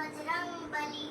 Bajrangbali.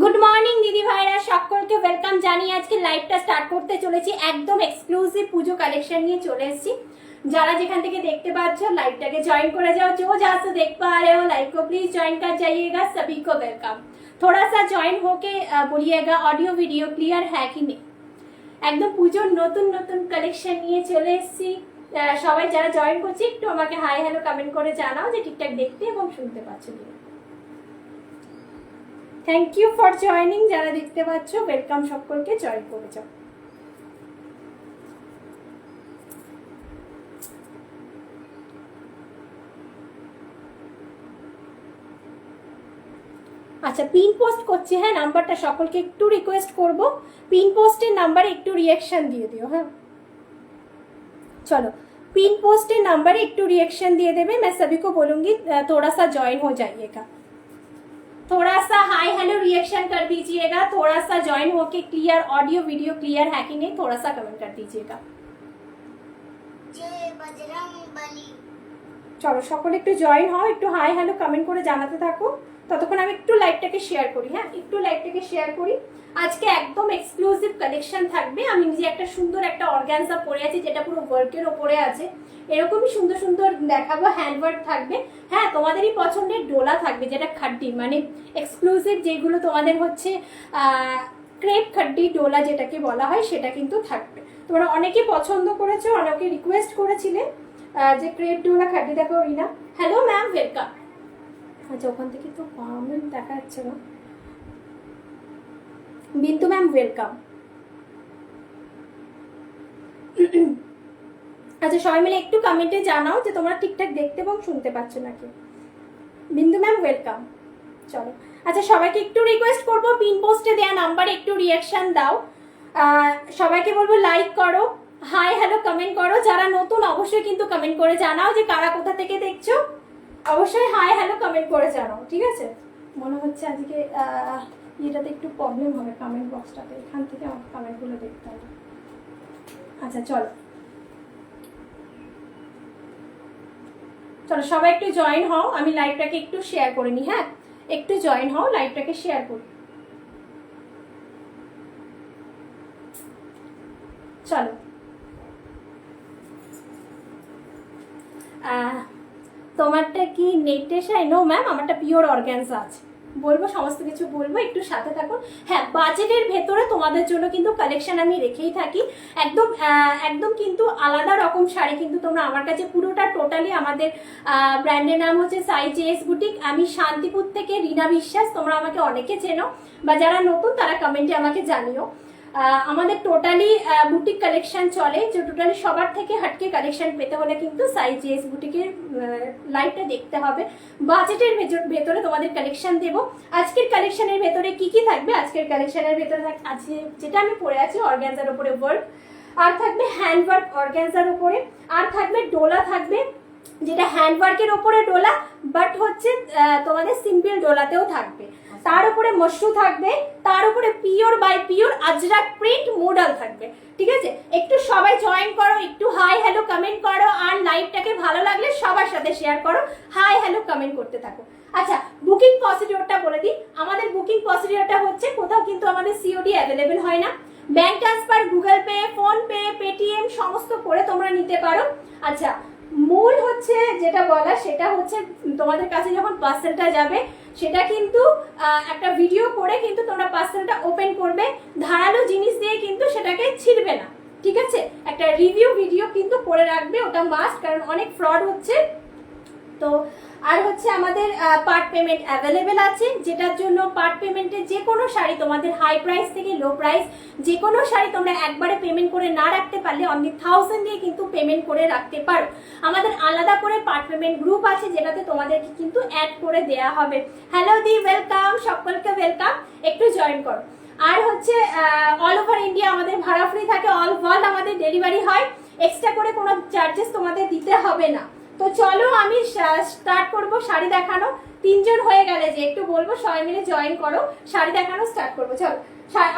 Good morning দিদি ভাইরা, সকলকে ওয়েলকাম জানিয়ে আজকে লাইভটা স্টার্ট করতে চলেছি। একদম এক্সক্লুসিভ পুজো কালেকশন নিয়ে চলে এসেছি। যারা যেখান থেকে देखते पाচ্ছ लाइवটাকে জয়েন করে যাও। जो जहाँ से देख पा रहे हो लाइव को प्लीज ज्वाइन कर जाइएगा। सभी को वेलकम। थोड़ा सा ज्वाइन होके बोलिएगा ऑडियो वीडियो क्लियर है कि नहीं। একদম পুজোর নতুন নতুন কালেকশন নিয়ে চলে এসেছি। সবাই যারা জয়েন করছে একটু আমাকে হাই হ্যালো কমেন্ট করে জানাও যে ঠিকঠাক দেখতে এবং শুনতে পাচ্ছ কিনা। Thank you for joining. যারা দেখতে পাচ্ছ ওয়েলকাম, সকলকে জয়েন করে যাও। আচ্ছা, পিন পোস্ট করছি, হ্যাঁ নাম্বারটা সকলকে একটু রিকোয়েস্ট করব, পিন পোস্টের নাম্বারে একটু রিঅ্যাকশন দিয়ে দিও। হ্যাঁ चलो, पिन पोस्ट नंबर একটু रिएक्शन दिए देवे। मैं सभी को बोलूंगी थोड़ा सा ज्वाइन हो जाइएगा, थोड़ा सा हाय हेलो रिएक्शन कर दीजिएगा, थोड़ा सा ज्वाइन होके क्लियर ऑडियो वीडियो क्लियर है कि नहीं थोड़ा सा कमेंट कर दीजिएगा। जय बजरंगबली। চলো সকলে একটু জয়েন হও, একটু হাই হ্যালো কমেন্ট করে জানাতে থাকো। ততক্ষণ আমি একটু লাইভটাকে শেয়ার করি। হ্যাঁ একটু লাইভটাকে শেয়ার করি। আজকে একদম এক্সক্লুসিভ কালেকশন থাকবে। আমি নিজে একটা সুন্দর একটা অর্গানজা পরে আছি যেটা পুরো ওয়ার্কের ওপরে আছে। এরকমই সুন্দর সুন্দর দেখাবো, হ্যান্ডওয়ার্ক থাকবে। হ্যাঁ তোমাদেরই পছন্দের ডোলা থাকবে যেটা খাড্ডি, মানে এক্সক্লুসিভ যেগুলো তোমাদের হচ্ছে ক্রেপ খাড্ডি ডোলা যেটাকে বলা হয় সেটা কিন্তু থাকবে। তোমরা অনেকে পছন্দ করেছো, অনেকে রিকোয়েস্ট করেছিলে যে ক্রেপ ডোলা খাড্ডি দেখো। রিনা হ্যালো ম্যাম ওয়েলকাম। আচ্ছা ওখান থেকে তো কমেন্ট দেখা যাচ্ছে না। বিন্দু ম্যাম ওয়েলকাম। আচ্ছা সবাই মিলে একটু কমেন্টে জানাও যে তোমরা ঠিকঠাক দেখতে এবং শুনতে পাচ্ছ নাকি। বিন্দু ম্যাম ওয়েলকাম। চলো আচ্ছা সবাইকে একটু রিকোয়েস্ট করবো, পিন পোস্টে দেওয়া নাম্বারে একটু রিয়াকশন দাও। সবাইকে বলবো লাইক করো, হাই হ্যালো কমেন্ট করো। যারা নতুন অবশ্যই কিন্তু কমেন্ট করে জানাও যে কারা কোথা থেকে দেখছো। অবশ্যই হাই হ্যালো কমেন্ট করে জানাও, ঠিক আছে। মনে হচ্ছে আজকে এটাতে একটু প্রবলেম হবে কমেন্ট বক্সটাতে, এখান থেকে আমার কমেন্টগুলো দেখতে হবে। আচ্ছা চলো চলো সবাই একটু জয়েন হও। আমি লাইভটাকে একটু শেয়ার করে নিই। হ্যাঁ একটু জয়েন হও, লাইভটাকে শেয়ার করি। চলো তোমারটা কি নেটে শাই? নো ম্যাম, আমারটা পিওর অর্গানজা আছে। বলবো সমস্ত কিছু বলবো, একটু সাথে থাকুন। হ্যাঁ বাজেটের ভেতরে তোমাদের জন্য কিন্তু কালেকশন আমি রেখেই থাকি। একদম একদম কিন্তু আলাদা রকম শাড়ি কিন্তু তোমরা আমার কাছে পুরোটা টোটালি। আমাদের ব্র্যান্ডের নাম হচ্ছে সাই জেএস বুটিক। আমি শান্তিপুর থেকে রিনা বিশ্বাস, তোমরা আমাকে অনেকে চেনো, বা যারা নতুন তারা কমেন্টে আমাকে জানিও। আমাদের টোটালি বুটিক কালেকশন চলে, যে টোটালি সবার থেকে হাটকে কালেকশন পেতে হলে কিন্তু সাই জেএস বুটিকের লাইভটা দেখতে হবে। বাজেটের ভেতরে তোমাদের কালেকশন দেব। আজকের কালেকশনের ভেতরে কি কি থাকবে? আজকের কালেকশনের ভেতরে আছে যেটা আমি পরে আছি অর্গানজার উপরে ওয়ার্ক, আর থাকবে হ্যান্ডওয়ার্ক অর্গানজার উপরে, আর থাকবে ডোলা থাকবে যেটা হ্যান্ডওয়ার্কের উপরে ডোলা, বাট হচ্ছে তোমাদের সিম্পল ডোলাতেও থাকবে। তার উপরে মশরু থাকবে, তার উপরে pure by pure Ajrak print model থাকবে। ঠিক আছে, একটু সবাই জয়েন করো, একটু হাই হ্যালো কমেন্ট করো, আর লাইভটাকে ভালো লাগলে সবার সাথে শেয়ার করো, হাই হ্যালো কমেন্ট করতে থাকো। আচ্ছা বুকিং প্রসিডিওরটা বলে দিই। আমাদের বুকিং প্রসিডিওরটা হচ্ছে কোথাও কিন্তু আমাদের সিওডি অ্যাভেলেবেল হয় না। Bank transfer, Google pay, phone pay, Paytm সমস্ত করে তোমরা নিতে পারো। আচ্ছা মূল হচ্ছে যেটা বলা সেটা হচ্ছে তোমাদের কাছে যখন পার্সেলটা যাবে সেটা কিন্তু একটা ভিডিও করে কিন্তু তোমরা পার্সেলটা ওপেন করবে, ধারালো জিনিস দিয়ে কিন্তু সেটাকে ছিঁড়বে না। ঠিক আছে, একটা রিভিউ ভিডিও কিন্তু করে রাখবে, ওটা মাস্ট, কারণ অনেক ফ্রড হচ্ছে। তো আর হচ্ছে আমাদের পার্ট পেমেন্ট অ্যাভেলেবেল আছে, যেটার জন্য পার্ট পেমেন্টে যে কোনো শাড়ি তোমাদের হাই প্রাইস থেকে লো প্রাইস যে কোনো শাড়ি তোমরা একবারে পেমেন্ট করে না রাখতে পারলে অনলি 1000 দিয়ে কিন্তু পেমেন্ট করে রাখতে পারো। আমাদের আলাদা করে পার্ট পেমেন্ট গ্রুপ আছে, যেটাতে তোমাদেরকে কিন্তু অ্যাড করে দেয়া হবে। হ্যালো দি, ওয়েলকাম, সকলকে ওয়েলকাম, একটু জয়েন করো। আর হচ্ছে অল ওভার ইন্ডিয়া আমাদের ভাড়া ফ্রি থাকে, অল ওয়ার্ল্ড আমাদের ডেলিভারি হয়, এক্সট্রা করে কোনো চার্জেস তোমাদের দিতে হবে না। তো চলো আমি স্টার্ট করব শাড়ি দেখানো। 3 জন হয়ে গেলে যে একটু বলবো সবাই মিলে জয়েন করো, শাড়ি দেখানো স্টার্ট করবো। চলো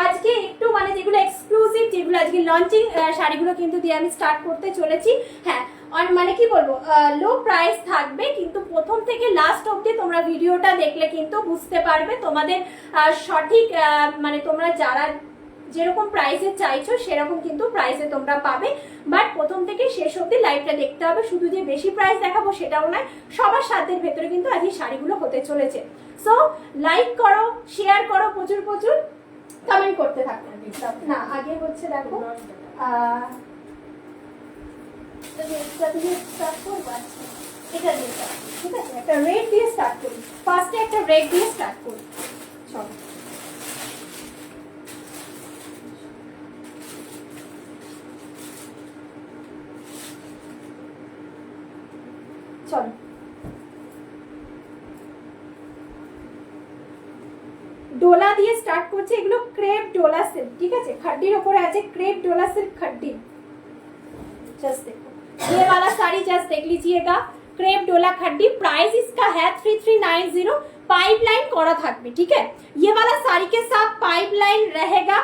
আজকে একটু মানে যেগুলো এক্সক্লুসিভ, যেগুলো আজকে লঞ্চিং শাড়িগুলো কিন্তু দিয়ে আমি স্টার্ট করতে চলেছি। হ্যাঁ, আর মানে কি বলবো, লো প্রাইস থাকবে, কিন্তু প্রথম থেকে লাস্ট অবধি তোমরা ভিডিওটা দেখলে কিন্তু বুঝতে পারবে তোমাদের সঠিক মানে তোমরা যারা যেরকম প্রাইসে চাইছো সেরকম কিন্তু প্রাইসে তোমরা পাবে। বাট প্রথম থেকে শেষ অবধি লাইভটা দেখতে হবে, শুধু যে বেশি প্রাইস দেখাবো সেটাও নয়, সবার সাধ্যের ভেতরে কিন্তু আজ এই শাড়িগুলো হতে চলেছে। সো লাইক করো, শেয়ার করো, প্রচুর প্রচুর কমেন্ট করতে থাকো। না আগে হচ্ছে দেখো এটা দিয়ে স্টার্ট করবো, এটা দিয়ে স্টার্ট, ঠিক আছে? একটা রেড দিয়ে স্টার্ট করি, ফার্স্টে একটা রেড দিয়ে স্টার্ট করি। চলো চলো ডোলা দিয়ে স্টার্ট করছে। এগুলো ক্রেপ ডোলা সিল্ক, ঠিক আছে? খাড্ডির উপরে আছে ক্রেপ डोला सिल्क खड्डी। जस्ट देखो ये वाला साड़ी, जस्ट देख लीजिएगा, क्रेप डोला खड्डी। प्राइस इसका है 3390, पाइपलाइन করা থাকবে, ঠিক है? ये वाला साड़ी के साथ पाइपलाइन रहेगा।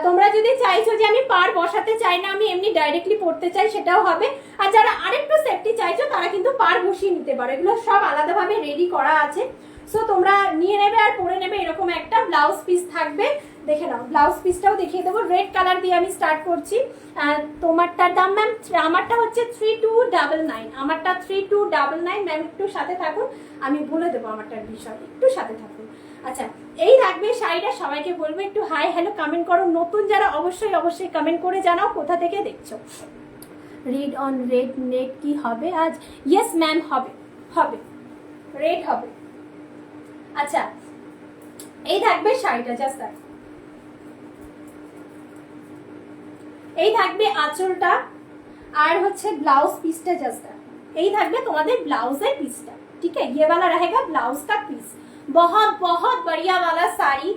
তোমরা যদি চাইছো যে আমি পার বসাতে চাই না, আমি এমনি ডাইরেক্টলি পড়তে চাই, সেটাও হবে। আর যারা আরেকটু সেফটি চাইছো তারা কিন্তু পার বসিয়ে নিতে পারো, এগুলো সব আলাদাভাবে রেডি করা আছে। সো তোমরা নিয়ে নেবে আর পরে নেবে। এরকম একটা ব্লাউজ পিস থাকবে, দেখে নাও, ব্লাউজ পিসটাও দেখিয়ে দেবো। রেড কালার দিয়ে আমি স্টার্ট করছি। তোমারটার দাম ম্যাম, আমারটা হচ্ছে 3299, আমারটা 3299। ম্যাম একটু সাথে থাকুন, আমি বলে দেবো আমারটার বিষয়, একটু সাথে থাকুন। আচ্ছা, এই থাকবে শাড়িটা। সবাইকে বলবো একটু হাই হ্যালো কমেন্ট করো, নতুন যারা অবশ্যই অবশ্যই কমেন্ট করে জানাও কোথা থেকে দেখছো। রেড অন রেড নেট কি হবে আজ? ইয়েস ম্যাম, হবে, হবে, রেড হবে। আচ্ছা, এই থাকবে শাড়িটা, জাস্ট এই থাকবে আঁচলটা, আর হচ্ছে ব্লাউজ পিসটা, জাস্ট এই থাকবে তোমাদের ব্লাউজের পিসটা, ठीक है? ये वाला रहेगा ब्लाउज का पीस। बहुत बहुत बढ़िया वाला साड़ी,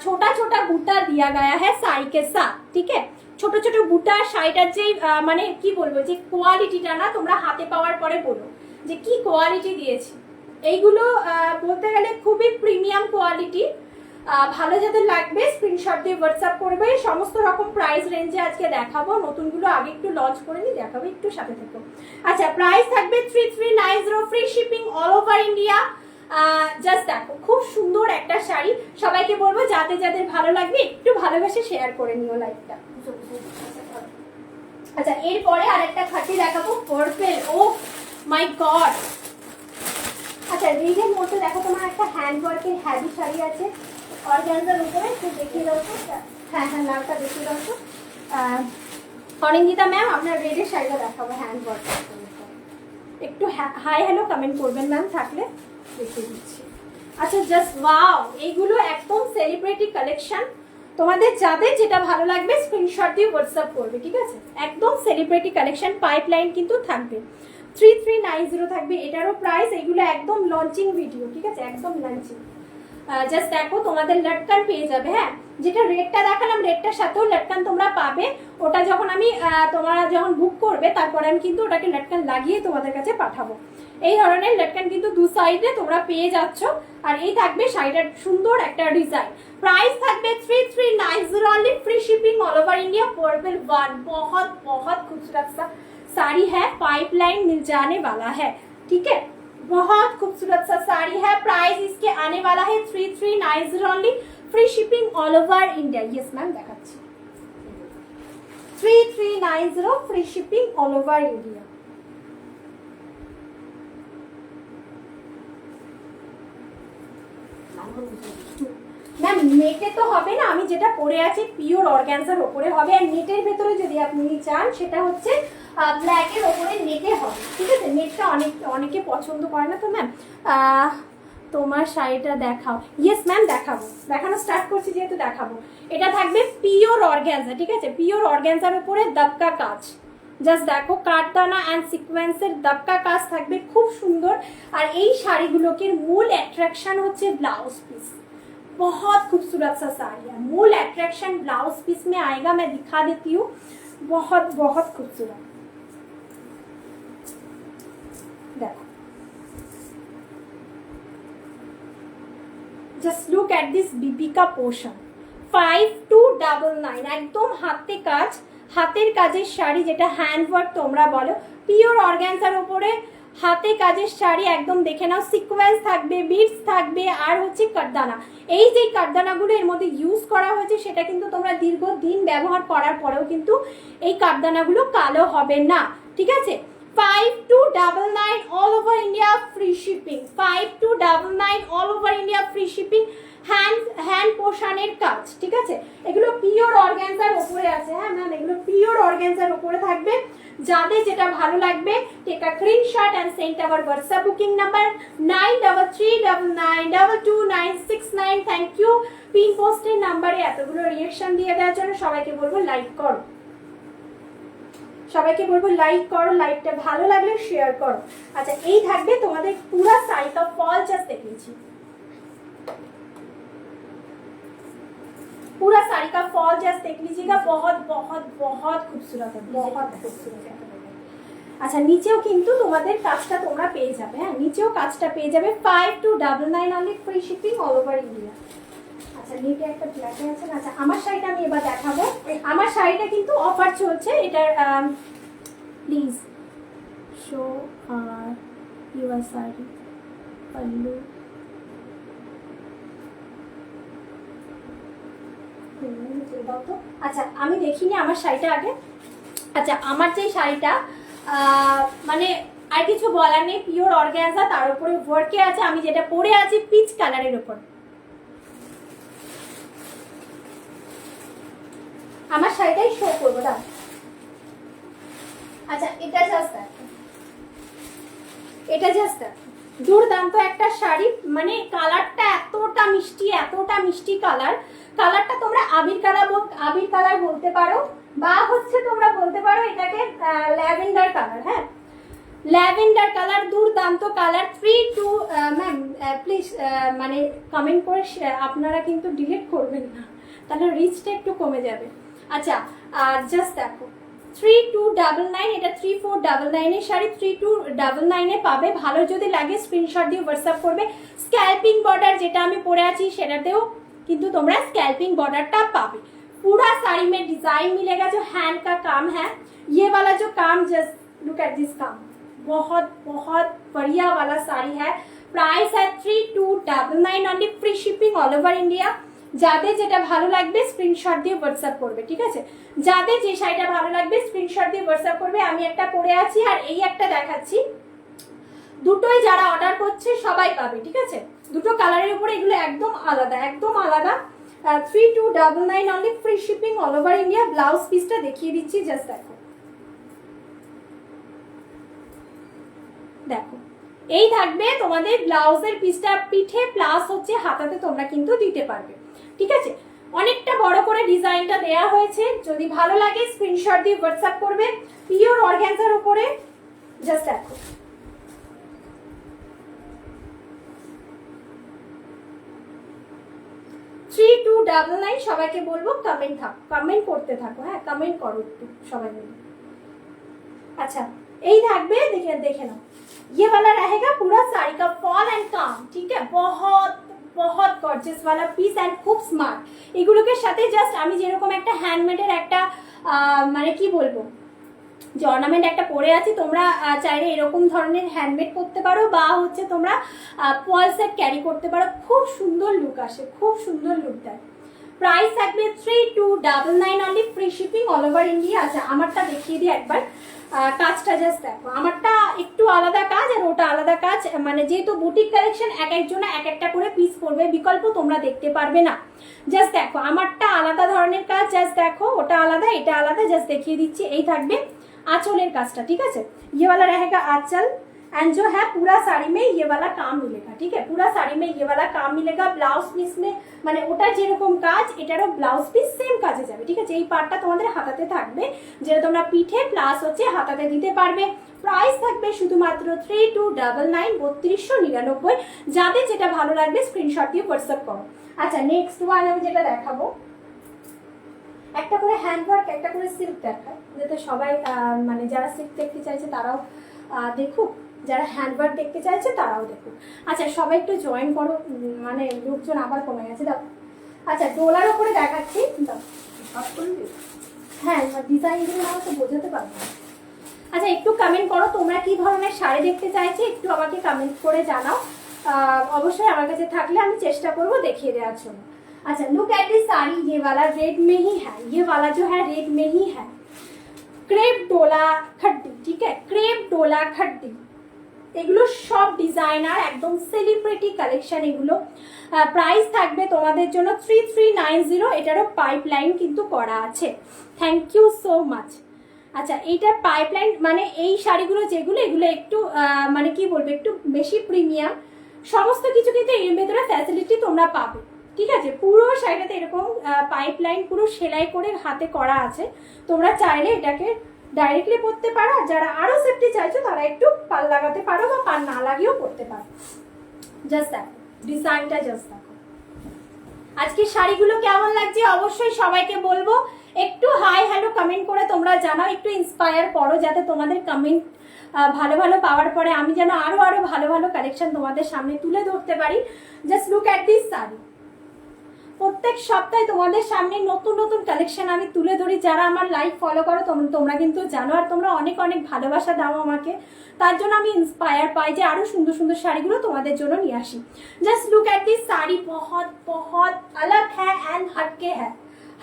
छोटा छोटा बूटा दिया गया है साड़ी के साथ, ठीक है? ছোট ছোট বুটা। শাড়িটার যে মানে কি বলবো, যে কোয়ালিটিটা না, তোমরা হাতে পাওয়ার পরে বলো যে কি কোয়ালিটি দিয়েছি। এইগুলো বলতে গেলে খুবই প্রিমিয়াম কোয়ালিটি। ভালো যাদের লাগবে স্ক্রিনশট দিয়ে হোয়াটসঅ্যাপ করবে। সমস্ত রকম প্রাইস রেঞ্জে আজকে দেখাবো, নতুনগুলো আগে একটু লঞ্চ করে নিই, দেখাবো, একটু সাথে থেকো। আচ্ছা, প্রাইস থাকবে 3390, free shipping all over India. Just দেখো, খুব সুন্দর একটা শাড়ি। সবাইকে বলবো যাদের যাদের ভালো লাগবে একটু ভালোবেসে শেয়ার করে নিও লাইভটা। আচ্ছা, এরপরে আরেকটা খাটি দেখাবো, পার্পল। ও মাই গড। আচ্ছা, রিজের মধ্যে দেখো তোমার একটা হ্যান্ড ওয়ার্কের হ্যাভি শাড়ি আছে অর্গানজার উপরে, একটু দেখিয়ে দাও তো। হ্যাঁ হ্যাঁ, নামটা দেখিয়ে দাও তো। অরিন্দিতা ম্যাম, আপনার রেডের শাড়িটা দেখাবো হ্যান্ড ওয়ার্ক। একটু হাই হ্যালো কমেন্ট করবেন ম্যাম, থাকলে দেখিয়ে দিচ্ছি। আচ্ছা, জাস্ট ওয়াও, এইগুলো একদম সেলিব্রিটি কালেকশন। তোমাদের যাদের যেটা ভালো লাগবে স্ক্রিনশট দিয়ে হোয়াটসঅ্যাপ করবে, ঠিক আছে? একদম সেলিব্রিটি কালেকশন, পাইপলাইন কিন্তু থাকবে। 3390 থাকবে এটারও প্রাইস। এগুলো একদম লঞ্চিং ভিডিও, ঠিক আছে? একদম লঞ্চিং। জাস্ট দেখো, তোমাদের লটকান পেয়ে যাবে। হ্যাঁ, যেটা রেটটা দেখালাম, রেটটার সাথেও লটকান তোমরা পাবে। ওটা যখন আমি তোমরা যখন বুক করবে তারপরে আমি কিন্তু ওটাকে লটকান লাগিয়ে তোমাদের কাছে পাঠাবো। এই ধরনের লটকান কিন্তু দু সাইডে তোমরা পেয়ে যাচ্ছ। আর এই থাকবে শাড়িটার সুন্দর একটা ডিজাইন। प्राइस থাকবে 3390 only, free shipping all over India. Purple one, बहुत बहुत खूबसूरत सा साड़ी है, पाइपलाइन मिल जाने वाला है, ठीक है? बहुत खूबसूरत सा साड़ी है। प्राइस इसके आने वाला है 3390 only, free shipping all over India. Yes ma'am, দেখাচ্ছি 3390, free shipping all over India. Ma'am, নেটে তো হবে না, আমি যেটা পরে আছি পিওর অর্গানজার উপরে হবে। আর নেটের ভেতরে যদি আপনি চান সেটা হচ্ছে ব্ল্যাকের ওপরে নেটে হবে, ঠিক আছে? নেটটা অনেকে পছন্দ করে না তো ম্যাম। তোমার শাড়িটা দেখাও। ইয়েস ম্যাম, দেখানো স্টার্ট করছি যেহেতু দেখাবো। এটা থাকবে পিওর অর্গ্যানজা, ঠিক আছে? পিওর অর্গ্যানজার উপরে দবকা কাজ, জাস্ট দেখো কাঠদানা অ্যান্ড সিকোয়েন্সের দবকা কাজ থাকবে, খুব সুন্দর। আর এই শাড়িগুলোকে মূল অ্যাট্রাকশন হচ্ছে ब्लाउज पीस। बहुत खूबसूरत सा साड़ी है, मूल अट्रैक्शन ब्लाउज पीस में आएगा, मैं दिखा देती हूँ। बहुत बहुत खूबसूरत, देखो जस्ट लुक एट दिस बीबी का पोर्शन। 5299 একদম হাতের কাজের শাড়ি, যেটা হ্যান্ডওয়ার্ক তোমরা বলো, পিওর অর্গানজার উপরে হাতে কাজের শাড়ি। একদম দেখে নাও, সিকোয়েন্স থাকবে, বিটস থাকবে, আর হচ্ছে কাঠদানা। এই যে কাঠদানাগুলো এর মধ্যে ইউজ করা হয়েছে সেটা কিন্তু তোমরা দীর্ঘদিন ব্যবহার করার পরেও কিন্তু এই কাঠদানাগুলো কালো হবে না, ঠিক আছে? 5299 all over India free shipping. 5299 all over India free shipping. Hand পোশানের কাজ, ঠিক আছে? এগুলো পিওর অর্গানজার উপরে আছে। হ্যাঁ ম্যাম, এগুলো পিওর অর্গানজার উপরে থাকবে। যাদের যেটা ভালো লাগবে, take a screenshot and send our WhatsApp booking number 9339929669। Thank you pin পোস্টের নাম্বারে এতগুলো রিঅ্যাকশন দিয়ে দেওয়ার জন্য। সবাইকে বলবো লাইক করো, লাইকটা ভালো লাগলে শেয়ার করো। আচ্ছা, এই থাকবে তোমাদের পুরো শাড়ি का फॉल जस्ट देख लीजिए, पूरा साड़ी का फॉल जस्ट देख लीजिएगा। बहुत बहुत बहुत खूबसूरत है, बहुत खूबसूरत है। আচ্ছা, নিচেও কিন্তু তোমাদের কাজটা তোমরা পেয়ে যাবে। হ্যাঁ, নিচেও কাজটা পেয়ে যাবে। 5299 only, free shipping all over India. আচ্ছা, নিচে একটা ব্ল্যাকে আছে। আচ্ছা, আমার শাড়িটা আমি এবার দেখাবো। আমার শাড়িটা কিন্তু অফার চলছে। এটার please show your sari pallu. আচ্ছা, আমি দেখিনি আমার শাড়িটা আগে। আচ্ছা, আমার যে শাড়িটা মানে আর কিছু বলার নেই, পিওর অর্গানজা, তার উপরে ওয়ার্কে আছে। আমি যেটা পরে আছি পিচ কালারের উপর। আমার শাড়িটাই শো করবো না। আচ্ছা, এটা জাস্ট দুর্দান্ত একটা শাড়ি। মানে কালারটা এতটা মিষ্টি কালারটা তোমরা আবির কালার বলতে পারো, বা হচ্ছে তোমরা বলতে পারো এটাকে ল্যাভেন্ডার কালার। হ্যাঁ, ল্যাভেন্ডার কালার, দুর্দান্ত কালার। 32 ম্যাম প্লিজ মানে কমেন্ট করে আপনারা কিন্তু ডিলিট করবেন না, তাহলে রিচটা একটু কমে যাবে। আচ্ছা, আর জাস্ট দেখো 3299, এটা 3499 এর শাড়ি। 3299 এ পাবে। ভালো যদি লাগে স্ক্রিনশট দিয়ে হোয়াটসঅ্যাপ করবে। স্ক্যাল্পিং বর্ডার যেটা আমি পরে আছি সেটাতেও কিন্তু তোমরা স্ক্যাল্পিং बॉर्डरটা পাবে। पूरा साड़ी में डिजाइन मिलेगा, जो हैंड का काम है। ये वाला जो काम, जस्ट लुक एट दिस काम, बहुत बहुत बढ़िया वाला साड़ी है। प्राइस है 3299 only, free shipping all over India. যাদের যেটা ভালো লাগবে স্ক্রিনশট দিয়ে হোয়াটসঅ্যাপ করবে, ঠিক আছে? যাদের যে শাড়িটা ভালো লাগবে স্ক্রিনশট দিয়ে হোয়াটসঅ্যাপ করবে। আমি একটা পরে আছি আর এই একটা দেখাচ্ছি। দুটোই যারা অর্ডার করছে সবাই পাবে, ঠিক আছে? দুটো কালারের উপরে এগুলো একদম আলাদা। 3299 only, free shipping all over India. Blouse পিসটা দেখিয়ে দিচ্ছি, জাস্ট দেখো এই থাকবে তোমাদের ব্লাউজের পিসটা পিঠে প্লাস হচ্ছে হাতাতে তোমরা কিন্তু দিতে পারবে, ঠিক আছে? অনেকটা বড় করে ডিজাইনটা দেয়া হয়েছে। যদি ভালো লাগে স্ক্রিনশট দিয়ে হোয়াটসঅ্যাপ করবে। পিওর অর্গানজার উপরে, জাস্ট দেখো। সবাইকে বলবো কমেন্ট করতে থাকো। হ্যাঁ, কমেন্ট করো একটু সবাই মিলে। अच्छा, यही থাকবে, দেখে নাও। ये वाला रहेगा पूरा साड़ी का फॉल एंड काम, ठीक है? बहुत बहुत গর্জিয়াস वाला পিস এন্ড খুব স্মার্ট। এগুলোকে সাথে জাস্ট আমি যেরকম একটা হ্যান্ডমেডের একটা মানে কি বলবো, যে অর্নামেন্ট একটা পরে আছি, তোমরা চাইলে এরকম ধরনের হ্যান্ডমেড করতে পারো, বা হচ্ছে তোমরা পল সেট ক্যারি করতে পারো। খুব সুন্দর লুক আসে, খুব সুন্দর লুক দেয়। প্রাইস থাকবে 3299 only, free shipping all over India. আচ্ছা, আমারটা দেখিয়ে দিই একবার। কাজটা জাস্ট দেখো, আমারটা একটু আলাদা কাজ আর ওটা আলাদা কাজ। মানে যেহেতু বুটিক কালেকশন, এক একজনে এক একটা করে পিস পরবে, বিকল্প তোমরা দেখতে পারবে না। জাস্ট দেখো, আমারটা আলাদা ধরনের কাজ, জাস্ট দেখো, ওটা আলাদা এটা আলাদা, জাস্ট দেখিয়ে দিচ্ছি। এই থাকবে आंचलेर काजटा, ठीक है। ये वाला रहेगा आंचल एंड जो है पूरा साड़ी में ये वाला काम मिलेगा, ठीक है। पूरा साड़ी में ये वाला काम मिलेगा। ब्लाउज पिस में মানে ওটা যেরকম কাজ এটারও ব্লাউজ পিস সেম কাজে যাবে, ঠিক আছে। এই পার্টটা তোমাদের হাতাতে থাকবে, যেটা তোমরা পিঠে প্লাস হচ্ছে হাতাতে দিতে পারবে। প্রাইস থাকবে শুধুমাত্র 3299 3299। যাদের যেটা ভালো লাগবে স্ক্রিনশট দিয়ে হোয়াটসঅ্যাপ করো। আচ্ছা নেক্সট ওয়ান আমি যেটা দেখাবো, একটা করে হ্যান্ডওয়ার্ক একটা করে সিল্ক দেখায়, যাতে সবাই মানে যারা সিল্ক দেখতে চাইছে তারাও দেখুক, যারা হ্যান্ডওয়ার্ক দেখতে চাইছে তারাও দেখুক। আচ্ছা সবাই একটু জয়েন করো, মানে লোকজন আবার কমে গেছে। দাও আচ্ছা ডোলার ওপরে দেখাচ্ছি, দাও হ্যাঁ ডিজাইনগুলো না তো বোঝাতে পারবো না। আচ্ছা একটু কমেন্ট করো তোমরা কি ধরনের শাড়ি দেখতে চাইছো, একটু আমাকে কমেন্ট করে জানাও। অবশ্যই আমার কাছে থাকলে আমি চেষ্টা করবো দেখিয়ে দেওয়ার জন্য। अच्छा लुक एट दिस साड़ी, ये वाला रेड में ही है, ये वाला जो है रेड में ही है। क्रेप डोला खड्डी, ठीक है, क्रेप डोला खड्डी, এগুলো সব ডিজাইনার একদম সেলিব্রিটি কালেকশন। এগুলো প্রাইস থাকবে তোমাদের জন্য 3390। এটারও পাইপলাইন কিন্তু করা আছে। Thank you so much. আচ্ছা এইটার পাইপলাইন মানে এই শাড়িগুলো যেগুলো এগুলো একটু মানে কি বলবো একটু বেশি প্রিমিয়াম, সমস্ত কিছু কিন্তু এর ভেতরে ফ্যাসিলিটি তোমরা পাবে, ঠিক আছে। পুরো শাড়িটাতে এরকম পাইপলাইন পুরো সেলাই করে হাতে করা আছে। তোমরা চাইলে এটাকে ডাইরেক্টলি পরতে পারো, আর যারা আরো সেফটি চাইছো তারা একটু পাল লাগাতে পারো বা পাল না লাগিয়েও পরতে পারো। জাস্ট দেখো ডিজাইনটা, জাস্ট দেখো। আজকে শাড়িগুলো কেমন লাগছে অবশ্যই সবাইকে বলবো। একটু হাই হ্যালো কমেন্ট করে তোমরা জানাও, একটু ইন্সপায়ার করো, যাতে তোমাদের কমেন্ট ভালো ভালো পাওয়ার পরে আমি যেন আরো আরো ভালো ভালো কালেকশন তোমাদের সামনে তুলে ধরতে পারি। Just look at this sari. প্রত্যেক সপ্তাহে তোমাদের সামনে নতুন নতুন কালেকশন আমি তুলে ধরি। যারা আমার লাইভ ফলো করো তোমরা কিন্তু জানো, আর তোমরা অনেক অনেক ভালোবাসা দাও আমাকে, তার জন্য আমি ইন্সপায়ার পাই যে আরো সুন্দর সুন্দর শাড়িগুলো তোমাদের জন্য নিয়ে আসি। Just look at this sari, बहुत बहुत अलग है एंड हटके है,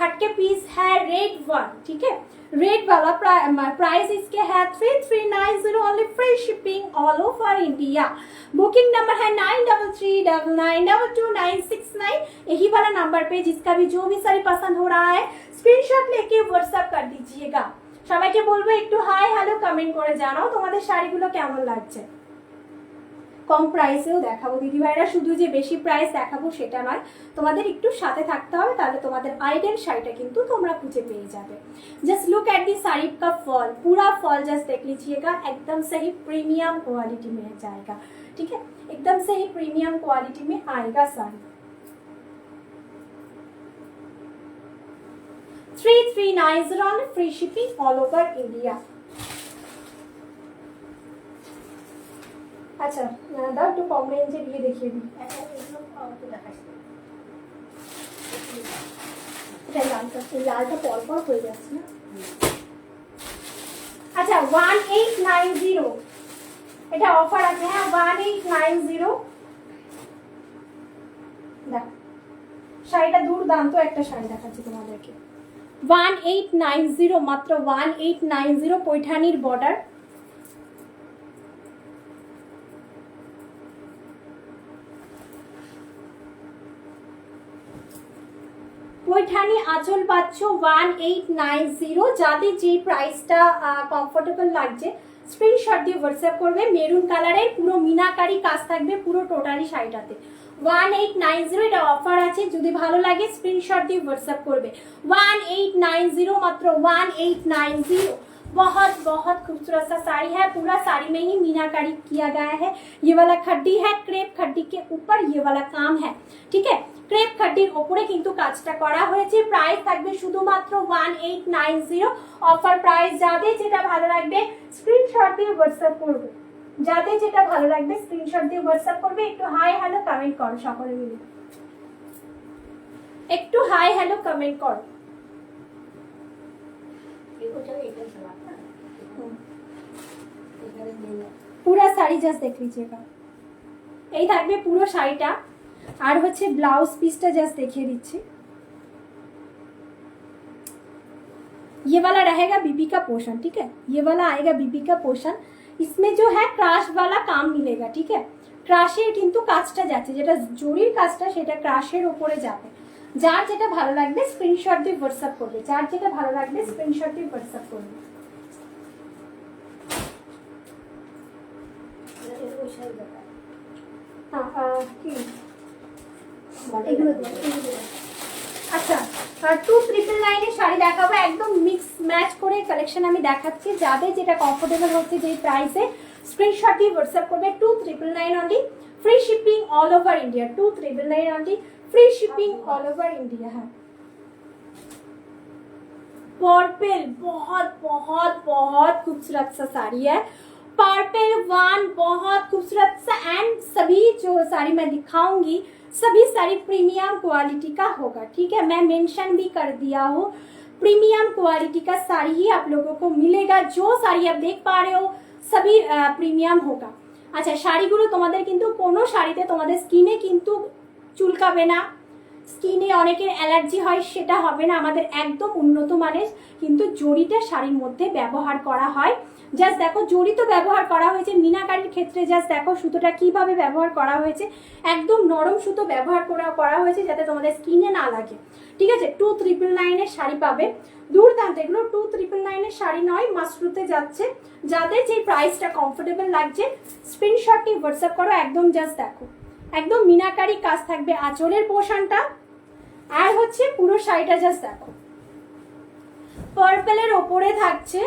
हटके पीस है रेड वन, ठीक है। रेड वाला प्राइस इसके है 3390 only, free shipping all over India. Booking number है 9339922969। यही वाला नंबर पे जिसका भी जो भी साड़ी पसंद हो रहा है स्क्रीनशॉट लेके व्हाट्सएप कर दीजिएगा। সবাইকে বলবো একটু হাই হ্যালো কমেন্ট করে জানাও তোমাদের শাড়িগুলো কেমন লাগছে। কম প্রাইসেও দেখাবো দিদি ভাইরা, শুধু যে বেশি প্রাইস দেখাবো সেটা নয়, তোমাদের একটু সাথে থাকতে হবে, তাহলে তোমাদের আইডেল শাড়িটা কিন্তু তোমরা খুঁজে পেয়ে যাবে। Just look at the sari का फॉल, पूरा फॉल जस्ट देख लीजिएगा, एकदम से ही प्रीमियम क्वालिटी में जाएगा, ठीक है, एकदम से ही प्रीमियम क्वालिटी में आएगा sari. 3390 on free shipping all over India। আচ্ছা দাও একটু কম রেঞ্জে দিয়ে দেখিয়ে দিই। লালটা পর পর হয়ে যাচ্ছে না। আচ্ছা 1890, এটা অফার আছে, হ্যাঁ 1890। দেখ শাড়িটা দুর্দান্ত একটা শাড়ি দেখাচ্ছি তোমাদেরকে। 1890 মাত্র 1890, पैठानीर बॉर्डर। पैठानी आंचल पाচ্ছ 1890। যাদের যে প্রাইসটা কমফোর্টেবল লাগছে স্ক্রিনশট দিয়ে হোয়াটসঅ্যাপ করবে। মেরুন কালারের পুরো মিনাকারি কাজ থাকবে পুরো টোটালি শাড়িটাতে। 1890 এটা অফার আছে, যদি ভালো লাগে স্ক্রিনশট দিয়ে হোয়াটসঅ্যাপ করবে। 1890 মাত্র 1890। बहुत बहुत खूबसूरत सा साड़ी है, पूरा साड़ी में ही मीनाकारी किया गया है। ये वाला खड्डी है, क्रेप खड्डी के ऊपर ये वाला काम है, ठीक है। ক্রেপ খাড্ডির উপরে কিন্তু কাজটা করা হয়েছে। প্রাইস থাকবে শুধুমাত্র 1890 অফার প্রাইস। যাদের যেটা ভালো লাগবে স্ক্রিনশট দিয়ে হোয়াটসঅ্যাপ করবে, যাদের যেটা ভালো লাগবে স্ক্রিনশট দিয়ে হোয়াটসঅ্যাপ করবে। একটু হাই হ্যালো কমেন্ট করো সকলে মিলে, একটু হাই হ্যালো কমেন্ট করো। পুরো শাড়ি জাস্ট দেখ लीजिएगा, এই থাকবে পুরো শাড়িটা। আর হচ্ছে ব্লাউজ পিসটা জাস্ট দেখিয়ে দিচ্ছি। ये वाला रहेगा बीबी का पोर्शन, ठीक है, ये वाला आएगा बीबी का पोर्शन। इसमें जो है क्राश वाला काम मिलेगा, ठीक है। ক্রাশের কিন্তু কাজটা যাচ্ছে, যেটা জরির কাজটা সেটা ক্রাশের উপরে যাবে। যার যেটা ভালো লাগবে স্ক্রিনশট দিয়ে হোয়াটসঅ্যাপ করবে, যার যেটা ভালো লাগবে স্ক্রিনশট দিয়ে হোয়াটসঅ্যাপ করবে। পোশাক দেখায় কি এগুলো আচ্ছা, আর 2999 এর শাড়ি দেখাবো, একদম মিক্স ম্যাচ করে কালেকশন আমি দেখাচ্ছি। যাদের যেটা কমফোর্টেবল হচ্ছে যেই প্রাইসে স্ক্রিনশট দিয়ে হোয়াটসঅ্যাপ করবে। 2999 only, free shipping all over India. 2999 only, free shipping all over India. है पर्पल, बहुत बहुत बहुत खूबसूरत सा साड़ी है। पर्पल वन बहुत खूबसूरत सा, एंड सभी जो साड़ी मैं दिखाऊंगी सभी साड़ी प्रीमियम क्वालिटी का होगा। ठीक है, मैं मेंशन भी कर दिया हूँ, प्रीमियम क्वालिटी का साड़ी ही आप लोगों को मिलेगा। जो साड़ी आप देख पा रहे हो सभी प्रीमियम होगा। আচ্ছা, শাড়িগুলো তোমাদের কিন্তু কোনো শাড়িতে তোমাদের স্কিনে কিন্তু চুলকাবে না, স্কিনে অনেকের অ্যালার্জি হয় সেটা হবে না। আমাদের একদম উন্নত মানের কিন্তু জড়িটা শাড়ির মধ্যে ব্যবহার করা হয়। জাস্ট দেখো, জড়ি তো ব্যবহার করা হয়েছে মিনাকারির ক্ষেত্রে, জাস্ট দেখো সুতোটা কিভাবে ব্যবহার করা হয়েছে, একদম নরম সুতো ব্যবহার করা হয়েছে যাতে তোমাদের স্কিনে না লাগে। ঠিক আছে, 2999 এর শাড়ি পাবে, দুর্দান্ত। এগুলো 2999 এর শাড়ি নয়, মাসরুতে যাচ্ছে। যাদের যে প্রাইসটা কমফোর্টেবল লাগছে স্ক্রিনশট নিয়ে হোয়াটসঅ্যাপ করো। একদম জাস্ট দেখো, একদম মিনাকারি কাজ থাকবে আঁচলের পোর্শনটা, আর হচ্ছে পুরো শাড়িটা জাস্ট দেখো পার্পলের ওপরে থাকছে।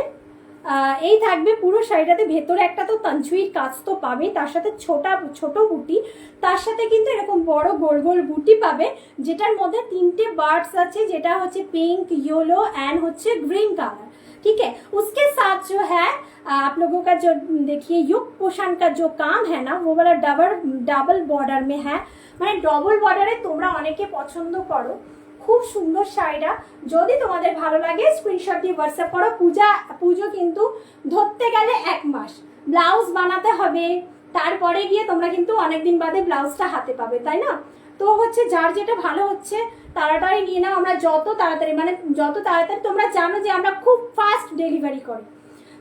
এই থাকবে পুরো শাড়িটাতে, ভেতরে একটা তো তানচুইর কাজ তো পাবে, তার সাথে ছোট বুটি, তার সাথে কিন্তু এরকম বড় গোল গোল বুটি পাবে, যেটার মধ্যে 3টে বার্ডস আছে, যেটা হচ্ছে पिंक, येलो एंड হচ্ছে ग्रीन कलर। ठीक है, उसके साथ जो है आप लोगों का जो देखिए युग पोषण का जो काम है ना, वो वाला डबल बॉर्डर में है, মানে ডবল বর্ডারে তোমরা অনেকে পছন্দ করো। খুব সুন্দর শাড়িটা, যদি তোমাদের ভালো লাগে স্ক্রিনশট দিয়ে হোয়াটসঅ্যাপ করো। পুজো কিন্তু ধরতে গেলে 1 মাস, ব্লাউজ বানাতে হবে, তারপরে গিয়ে তোমরা কিন্তু অনেকদিন বাদে ব্লাউজটা হাতে পাবে, তাই না? তো হচ্ছে যার যেটা ভালো হচ্ছে তাড়াতাড়ি নিয়ে নাও। আমরা যত তাড়াতাড়ি তোমরা জানো যে আমরা খুব ফাস্ট ডেলিভারি করি।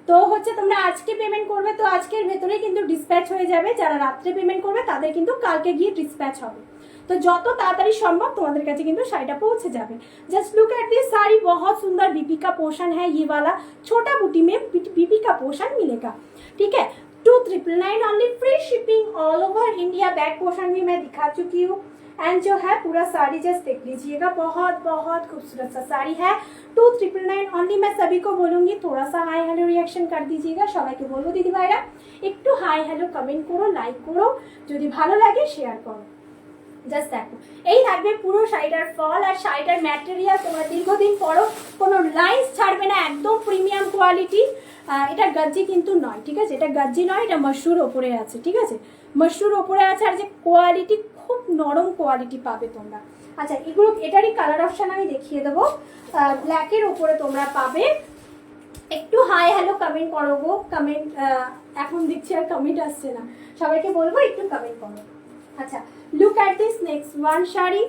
তো হচ্ছে তোমরা আজকে পেমেন্ট করবে তো আজকের ভেতরেই কিন্তু ডিসপ্যাচ হয়ে যাবে, যারা রাত্রে পেমেন্ট করবে তাদের কিন্তু কালকে গিয়ে ডিসপ্যাচ হবে। तो যত তাড়াতাড়ি সম্ভব তোমাদের কাছে কিন্তু শাড়িটা পৌঁছে যাবে। Just look at this sari, बहुत सुंदर बीपी का पोर्शन है, ये वाला छोटा बूटी में बीपी का पोर्शन मिलेगा। ठीक है, 2999 only, free shipping all over India. Back portion भी मैं दिखा चुकी हूँ, एंड जो है पूरा साड़ी जस्ट देख लीजिएगा, बहुत बहुत खूबसूरत सा साड़ी है। 2999 ऑनली। मैं सभी को बोलूंगी थोड़ा सा हाई हेलो रिएक्शन कर दीजिएगा। সবাইকে বলবো দিদি ভাইরা একটু হাই হ্যালো কমেন্ট করো, লাইক করো, যদি ভালো লাগে শেয়ার করো। জাস্ট দেখো, এই থাকবে পুরো শাড়িটার ফল, আর শাড়িটার ম্যাটেরিয়াল তোমরা দীর্ঘদিন পরো, কোনো লাইন্স ছাড়বে না, একদম প্রিমিয়াম কোয়ালিটি। এটা গাজ্জি কিন্তু নয়, ঠিক আছে, এটা গাজ্জি নয়, এটা মশরুর ওপরে আছে। ঠিক আছে, মশরুর ওপরে আছে, আর যে কোয়ালিটি খুব নরম কোয়ালিটি পাবে তোমরা। আচ্ছা, এগুলো এটারই কালার অপশন আমি দেখিয়ে দেবো। ব্ল্যাকের ওপরে তোমরা পাবে। একটু হাই হ্যালো কমেন্ট করো গো, কমেন্ট এখন দেখছি আর কমেন্ট আসছে না, সবাইকে বলবো একটু কমেন্ট করো। अच्छा, look at this next one sari,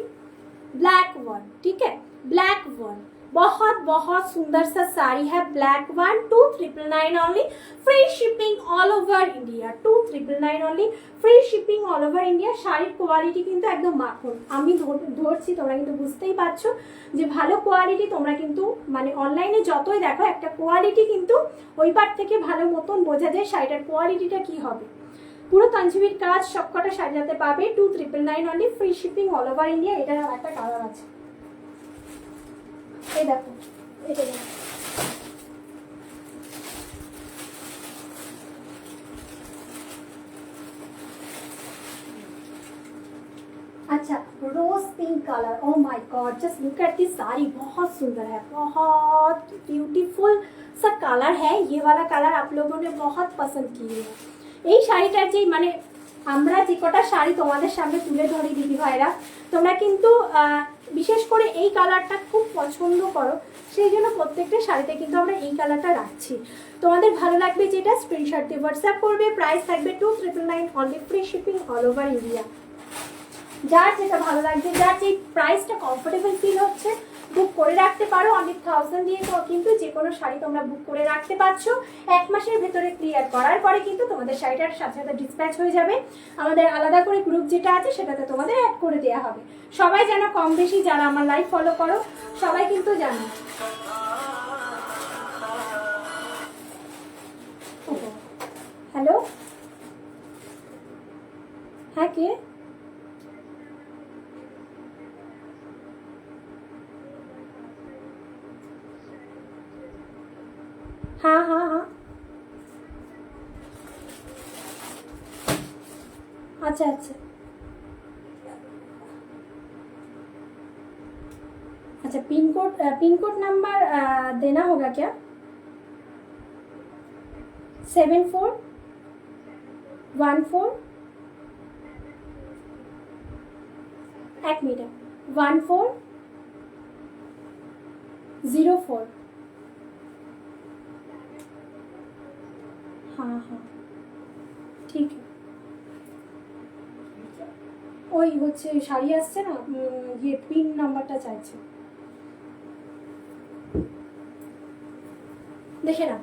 black one. ठीक है, ब्लैक वन बहुत बहुत सुंदर सा साड़ी है, black one. 2999 only, free shipping all over India. 2999 only, free shipping all over India. শাড়ির কোয়ালিটি কিন্তু একদম মাখন, আমি ধরছি, তোমরা কিন্তু বুঝতেই পারছো যে ভালো কোয়ালিটি। তোমরা কিন্তু মানে অনলাইনে যতই দেখো একটা কোয়ালিটি কিন্তু ওই পার থেকে ভালো মতন বোঝা যায় শাড়িটার কোয়ালিটিটা কি হবে। পুরো তানজিবির কাজ সবকটা সাজাতে পাবে। 2999 only, free shipping all over India. এটার একটা কালার আছে, এই দেখো, এটা দেখো। अच्छा, rose pink colour, oh my god, just look at this sari, बहुत सुंदर है, बहुत ब्यूटीफुल सा कलर है। ये वाला कलर आप लोगों ने बहुत पसंद किए है। এই শাড়িটার যে মানে আমরা যে কটা শাড়ি তোমাদের সামনে তুলে ধরি দিদি ভাইরা, তোমরা কিন্তু বিশেষ করে এই কালারটা খুব পছন্দ করো, সেই জন্য প্রত্যেকটা শাড়িতে কিন্তু আমরা এই কালারটা রাখছি। তোমাদের ভালো লাগবে যেটা স্ক্রিনশট দিয়ে হোয়াটসঅ্যাপ করবে। প্রাইস থাকবে 2999 only, free shipping all over India. যার যেটা ভালো লাগছে, যার যে প্রাইসটা কমফোর্টেবল ফিল হচ্ছে বুক করে রাখতে পারো। অনলি 1000 দিয়ে কিন্তু যে কোনো শাড়ি তোমরা বুক করে রাখতে পারছো। 1 মাসের ভেতরে ক্লিয়ার করার পরে কিন্তু তোমাদের শাড়িটার সাথে সাথে ডিসপ্যাচ হয়ে যাবে। আমাদের আলাদা করে গ্রুপ যেটা আছে সেটাতে তোমাদের অ্যাড করে দেওয়া হবে। সবাই যেন কম বেশি যারা আমার লাইভ ফলো করো সবাই কিন্তু জানো। হ্যালো, হ্যাঁ কে? हाँ हाँ हाँ, अच्छा अच्छा अच्छा, पिन कोड नंबर देना होगा क्या? 7414, एक मिनट, 1404। हाँ हाँ ঠিক ওই হচ্ছে শাড়ি আসছে না, ইয়ে পিন নাম্বারটা চাইছে, দেখে না।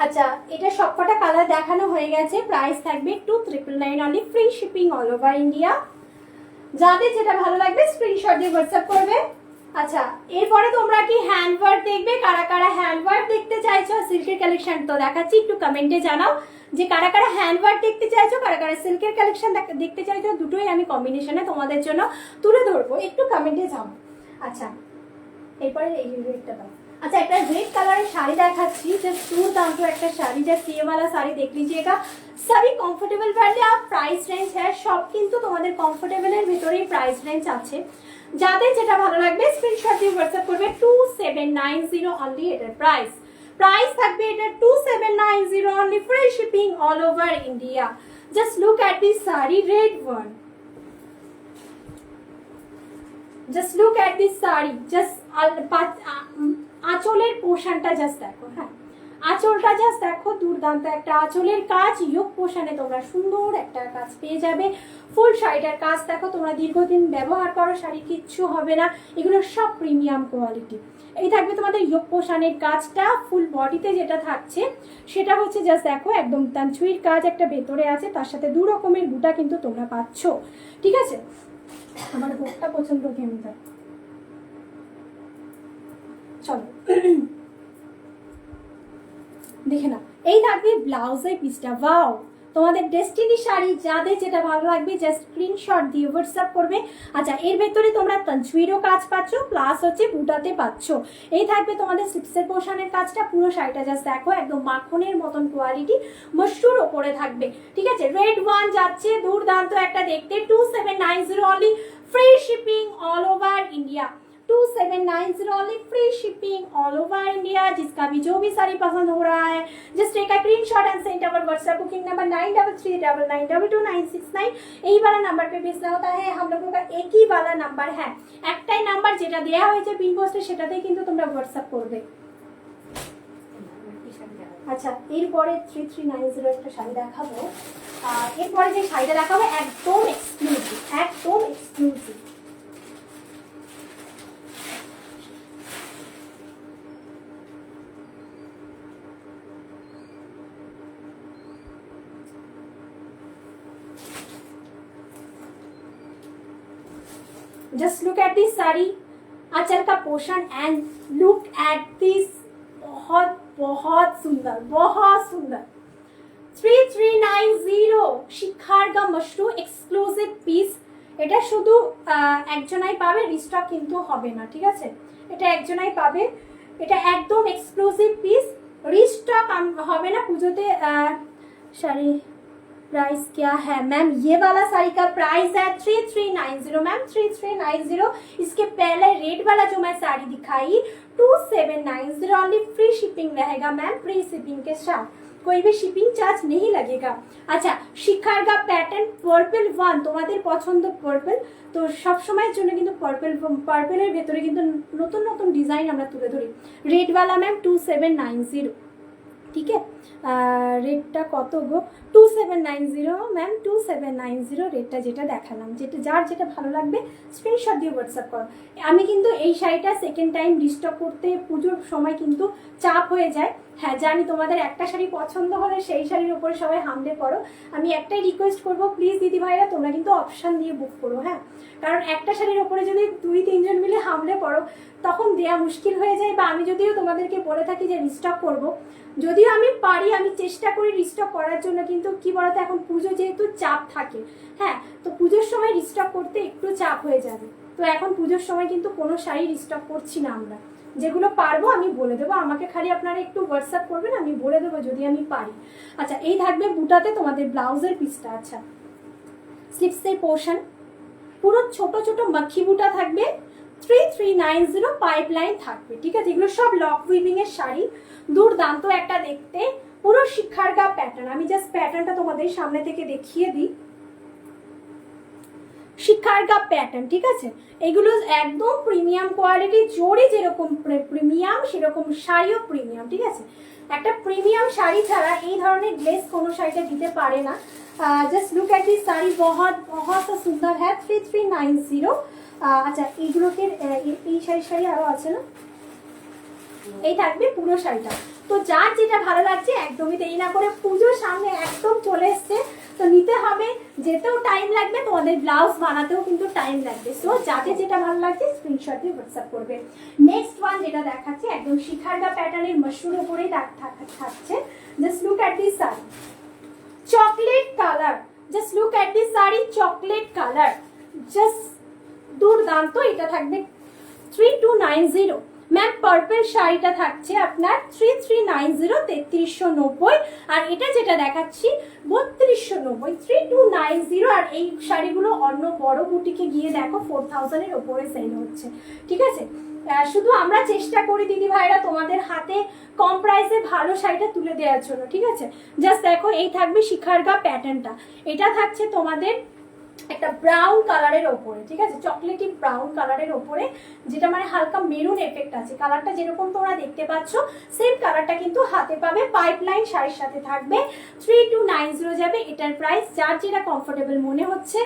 আচ্ছা, এটা সবকটা কালার দেখানো হয়ে গেছে। প্রাইস থাকবে 2999 only, free shipping all over India. যাদের যেটা ভালো লাগবে স্ক্রিনশট দিয়ে হোয়াটসঅ্যাপ করবে। আচ্ছা, এরপরে তোমরা কি হ্যান্ডওয়ার্ক দেখবে? কারা কারা হ্যান্ডওয়ার্ক দেখতে চাইছো? সিল্কের কালেকশন তো দেখাচ্ছি, একটু কমেন্টে জানাও যে কারা কারা হ্যান্ডওয়ার্ক দেখতে চাইছো, কারা কারা সিল্কের কালেকশন দেখতে চাইছো। দুটোই আমি কম্বিনেশনে তোমাদের জন্য তুলে ধরবো, একটু কমেন্টে যাও। আচ্ছা, এরপরে এই রেডটা দাও। अच्छा, एक रेड कलर शाड़ी देखाচ্ছি, जस्ट दुर्दांत একটা শাড়ি, জাস্ট ये वाला साड़ी देख लीजिएगा। सभी कंफर्टेबल वाले आप प्राइस रेंज है সব কিন্তু তোমাদের কমফোর্টেবল এর ভিতরেই প্রাইস রেঞ্জ আছে। যাদের যেটা ভালো লাগবে স্ক্রিনশট দিয়ে হোয়াটসঅ্যাপ করবে। 2790 অনলি এটার প্রাইস থাকবে, এটা 2790 only, free shipping all over India. Just look at this sari, red one, just look at this sari, just আঁচলের পোর্শনটা জাস্ট দেখো। হ্যাঁ, আঁচলটা জাস্ট দেখো, দুর্দান্ত একটা আঁচলের কাজ, ইয়োগ পোর্শনে তোমরা সুন্দর একটা কাজ পেয়ে যাবে। ফুল শাড়িটার কাজ দেখো, তোমরা দীর্ঘদিন ব্যবহার করো, শাড়ি কিচ্ছু হবে না, এগুলো সব প্রিমিয়াম কোয়ালিটি। এই থাকবে তোমাদের ইয়োগ পোর্শনের কাজটা, ফুল বডিতে যেটা থাকছে সেটা হচ্ছে জাস্ট দেখো একদম তানচুইর কাজ একটা ভেতরে আছে, তার সাথে দু রকমের বুটা কিন্তু তোমরা পাচ্ছ। ঠিক আছে, আমার বুকটা পছন্দ কেমন, চলো দেখে না। এই থাকবে ব্লাউজের পিসটা, ওয়াও, তোমাদের ডেস্টিনি শাড়ি। যাদের যেটা ভালো লাগবে জাস্ট স্ক্রিনশট দিয়ে হোয়াটসঅ্যাপ করবে। আচ্ছা, এর ভেতরে তোমরা তঞ্চুইরও কাজ পাচ্ছ, প্লাস হচ্ছে বুটাতে পাচ্ছ। এই থাকবে তোমাদের স্লিপসের পোর্শনের কাজটা, পুরো শাড়িটা জাস্ট দেখো একদম মাখনের মতন কোয়ালিটি, মশরুর ওপরে থাকবে। ঠিক আছে, রেড ওয়ান যাচ্ছে, দুর্দান্ত একটা দেখতে। 2790 only, free shipping all over India. 2790 only, free shipping all over India. जिसका भी जो भी साड़ी पसंद हो रहा है just take a screenshot and send our WhatsApp booking number 9339922969। यही वाला नंबर पे भेजना होता है। हम लोगों का एक ही वाला नंबर है, একটাই নাম্বার যেটা দেয়া হয়েছে পিন পোস্টে, সেটাতেই কিন্তু তোমরা হোয়াটসঅ্যাপ করবে। আচ্ছা, এরপরে 3390 একটা শাড়ি দেখাবো। এরপরে যে শাড়িটা দেখাবো একদম এক্সক্লুসিভ, একদম exclusive. Just look at this sari, आंचल का portion and look at this, बहुत बहुत सुंदर, बहुत सुंदर। 3390 শিখারগা মশরু এক্সক্লুসিভ পিস। এটা শুধু একজনাই পাবে, রিস্টক কিন্তু হবে না। ঠিক আছে, এটা একজনাই পাবে, এটা একদম এক্সক্লুসিভ পিস, রিস্টক হবে না পুজোতে। শাড়ি प्राइस क्या है मैम? ये वाला साड़ी का प्राइस है 3390 मैम, 3390। इसके पहले रेड वाला जो मैं साड़ी दिखाई 2790 ओनली, फ्री शिपिंग रहेगा मैम, फ्री शिपिंग के साथ कोई भी शिपिंग चार्ज नहीं लगेगा। अच्छा, শিখারগা প্যাটার্ন পার্পল ওয়ান, তোমাদের পছন্দ পার্পল, তো সব সময়ের জন্য কিন্তু পার্পলের ভেতরে কিন্তু নতুন নতুন ডিজাইন আমরা তুলে ধরি। রেড वाला मैम 2790, ঠিক আছে। রেটটা কত গো? 2790 ম্যাম, 2790 রেটটা যেটা দেখালাম, যেটা যার যেটা ভালো লাগবে স্ক্রিনশট দিয়ে হোয়াটসঅ্যাপ করো। আমি কিন্তু এই শাড়িটা সেকেন্ড টাইম রিস্টক করতে পুজোর সময় কিন্তু চাপ হয়ে যায়। হ্যাঁ জানি, তোমাদের একটা শাড়ি পছন্দ হলে সেই শাড়ির উপরে সবাই হামলে পড়ো। আমি একটাই রিকোয়েস্ট করবো, প্লিজ দিদি ভাইরা তোমরা কিন্তু অপশান দিয়ে বুক করো। হ্যাঁ, কারণ একটা শাড়ির উপরে যদি 2-3 জন মিলে হামলে পড়ো তখন দেয়া মুশকিল হয়ে যায়। বা আমি যদিও তোমাদেরকে বলে থাকি যে রিস্টক করবো, যদিও আমি পারি, আমি চেষ্টা চেষ্টা করি রিস্টক করার জন্য, কিন্তু কি বলতো এখন পুজো যেহেতু চাপ থাকে, হ্যাঁ, তো পুজোর সময় রিস্টক করতে একটু চাপ হয়ে যাবে। তো এখন পুজোর সময় কিন্তু কোনো শাড়ি রিস্টক করছি না আমরা, যেগুলো পারবো আমি বলে দেবো, আমাকে খালি আপনারা একটু হোয়াটসঅ্যাপ করবেন, আমি বলে দেবো যদি আমি পারি। আচ্ছা, এই থাকবে বুটাতে তোমাদের ব্লাউজের পিসটা। আচ্ছা, স্লিপসের পোর্শন পুরো ছোট ছোট মাখি বুটা থাকবে, 3390 পাইপলাইন থাকবে, ঠিক আছে। এগুলো সব লক উইভিং এর শাড়ি, দুর্দান্ত একটা দেখতে, পুরো শিখার গা প্যাটার্ন। আমি জাস্ট প্যাটার্নটা তোমাদের সামনে থেকে দেখিয়ে দিই, শিখার গা প্যাটার্ন, ঠিক আছে। এগুলো একদম প্রিমিয়াম কোয়ালিটি, জোরে যেরকম প্রিমিয়াম সেরকম শাড়িও প্রিমিয়াম, ঠিক আছে। একটা প্রিমিয়াম শাড়ি ছাড়া এই ধরনের ড্রেস কোনো শাড়িটা দিতে পারে না। Just look at this sari, बहुत बहुत সুন্দর হ্যাঁ, 3390। আচ্ছা, এইগুলোকে এই শাড়ি আরো আছে না, এই থাকবে পুরো শাড়িটা। তো যার যেটা ভালো লাগছে একদমই দেরি না করে, পুজোর সামনে একদম চলে এসছে, তো নিতে হবে, যেতেও টাইম লাগবে, তোমাদের ব্লাউজ বানাতেও কিন্তু টাইম লাগবে। সো যাতে যেটা ভালো লাগছে স্ক্রিনশট দিয়ে হোয়াটসঅ্যাপ করবে। নেক্সট ওয়ান যেটা দেখাচ্ছি একদম শিখারগা প্যাটার্নের মাশরুমের উপরেই থাকছে। Just look at this sari, chocolate colour, just look at this sari, chocolate colour, just দুর্দান্ত। এটা থাকবে 3290। ম্যাম পার্পল শাড়িটা থাকছে আপনার 3390, 3390, আর এটা যেটা দেখাচ্ছি 3290, 3290। আর এই শাড়িগুলো অন্য বড় বুটিকে গিয়ে দেখো 4000 এর উপরে সেল হচ্ছে, ঠিক আছে। শুধু আমরা চেষ্টা করি দিদি ভাইরা তোমাদের হাতে কম প্রাইসে ভালো শাড়িটা তুলে দেওয়ার জন্য, ঠিক আছে। জাস্ট দেখো, এই থাকবে শিখারগা প্যাটার্নটা, এটা থাকছে তোমাদের একটা ব্রাউন কালারের ওপরে, ঠিক আছে, চকলেটি ব্রাউন কালারের ওপরে, যেটা মানে হালকা মেরুন এফেক্ট আছে। কালারটা যেরকম তোমরা দেখতে পাচ্ছ সেম কালারটা কিন্তু হাতে পাবে, পাইপলাইন শাড়ির সাথে থাকবে, 3290 যাবে এটার প্রাইস। যার যেটা কমফোর্টেবল মনে হচ্ছে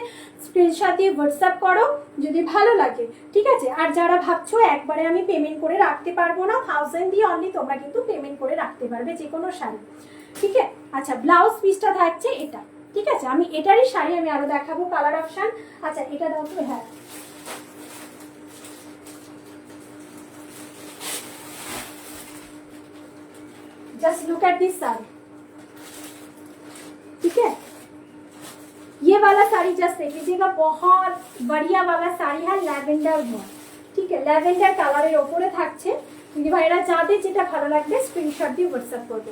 স্ক্রিনশট দিয়ে হোয়াটসঅ্যাপ করো যদি ভালো লাগে, ঠিক আছে। আর যারা ভাবছো একবারে আমি পেমেন্ট করে রাখতে পারবো না, 1000 দিয়ে অনলি তোমরা কিন্তু পেমেন্ট করে রাখতে পারবে যে কোনো শাড়ি, ঠিক আছে। আচ্ছা, ব্লাউজ পিসটা থাকছে এটা, ঠিক আছে। আমি এটারই শাড়ি আমি আরো দেখাবো কালার অপশন। আচ্ছা, এটা দাও তো, হ্যাঁ, just look at this sari, ठीक है। ये वाला साड़ी जस्ट देख लीजिएगा, बहुत बढ़िया वाला साड़ी है, लैवेंडर हुआ, ठीक है, लैवेंडर কালারের ওপরে থাকছে। দিদি ভাইরা যাদের যেটা ভালো লাগবে স্ক্রিনশট দিয়ে হোয়াটসঅ্যাপ করবে,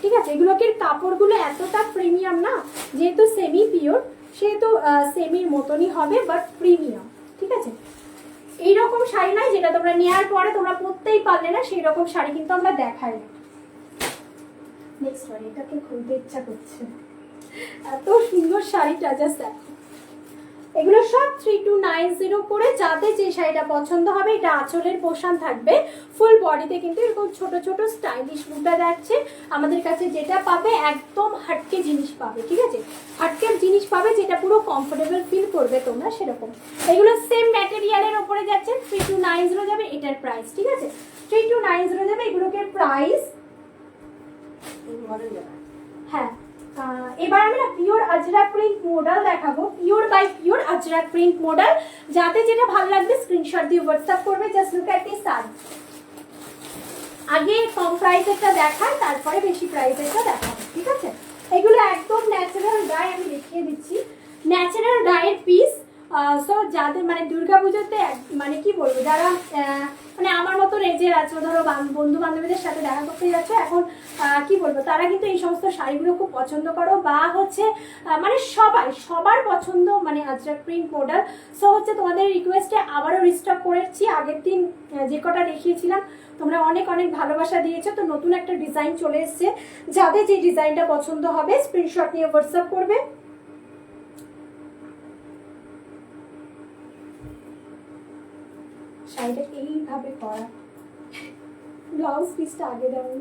ঠিক আছে। এগুলোকে কাপড়গুলো এতটা প্রিমিয়াম না, যেহেতু সেমি পিওর সেহেতু সেমির মতনই হবে, বাট প্রিমিয়াম, ঠিক আছে। এইরকম শাড়ি নয় যেটা তোমরা নেওয়ার পরে তোমরা পরতেই পারলে না, সেই রকম শাড়ি কিন্তু আমরা দেখাই না। নেক্সট শাড়ি, এটাকে খুলতে ইচ্ছা করছে, এত সুন্দর শাড়িটা, জাস্ট দেখো। এগুলো সব 3290 করে, যাদের যে শাড়িটা পছন্দ হবে। এটা আঁচলের পোশান থাকবে, ফুল বডিতে কিন্তু এরকম ছোট ছোট স্টাইলিশ বুটা যাচ্ছে। আমাদের কাছে যেটা পাবে একদম হাটকে জিনিস পাবে, ঠিক আছে, হাটকে জিনিস পাবে, যেটা পুরো কমফোর্টেবল ফিল করবে তোমরা সেরকম। এগুলো সেম ম্যাটেরিয়ালের ওপরে যাচ্ছে, 3290 যাবে এটার প্রাইস, ঠিক আছে, 3290 যাবে এগুলোকে প্রাইস। হ্যাঁ, এবার আমি না পিওর আজরাক প্রিন্ট মডেল দেখাবো, pure by pure Ajrak print model. যাতে যেটা ভালো লাগবে স্ক্রিনশট দিয়ে হোয়াটসঅ্যাপ করবে। Just look at this sari, আগে কম প্রাইসেরটা দেখায়, তারপরে বেশি প্রাইসেরটা দেখাবো, ঠিক আছে। এগুলো একদম ন্যাচারাল ডাই, আমি দেখিয়ে দিচ্ছি, ন্যাচারাল ডাইয়ের পিস। সো যাদের মানে দুর্গাপুজোতে মানে কি বলবো, যারা মানে আমার মতো রেজে আছো, ধরো বন্ধু বান্ধবীদের সাথে দেখা করতে যাচ্ছ এখন, কি বলবো, তারা কিন্তু এই সমস্ত শাড়িগুলো খুব পছন্দ করো, বা হচ্ছে মানে সবার পছন্দ মানে আজরাক প্রিন্ট মডেল। সো হচ্ছে তোমাদের রিকোয়েস্টে আবারও রিস্টক করেছি। আগের দিন যে কটা দেখিয়েছিলাম তোমরা অনেক অনেক ভালোবাসা দিয়েছো, তো নতুন একটা ডিজাইন চলে এসছে। যাদের যে ডিজাইনটা পছন্দ হবে স্ক্রিনশট নিয়ে হোয়াটসঅ্যাপ করবে। শাড়িটা এইভাবে করা, ব্লাউজ পিসটা আগে দেওয়া,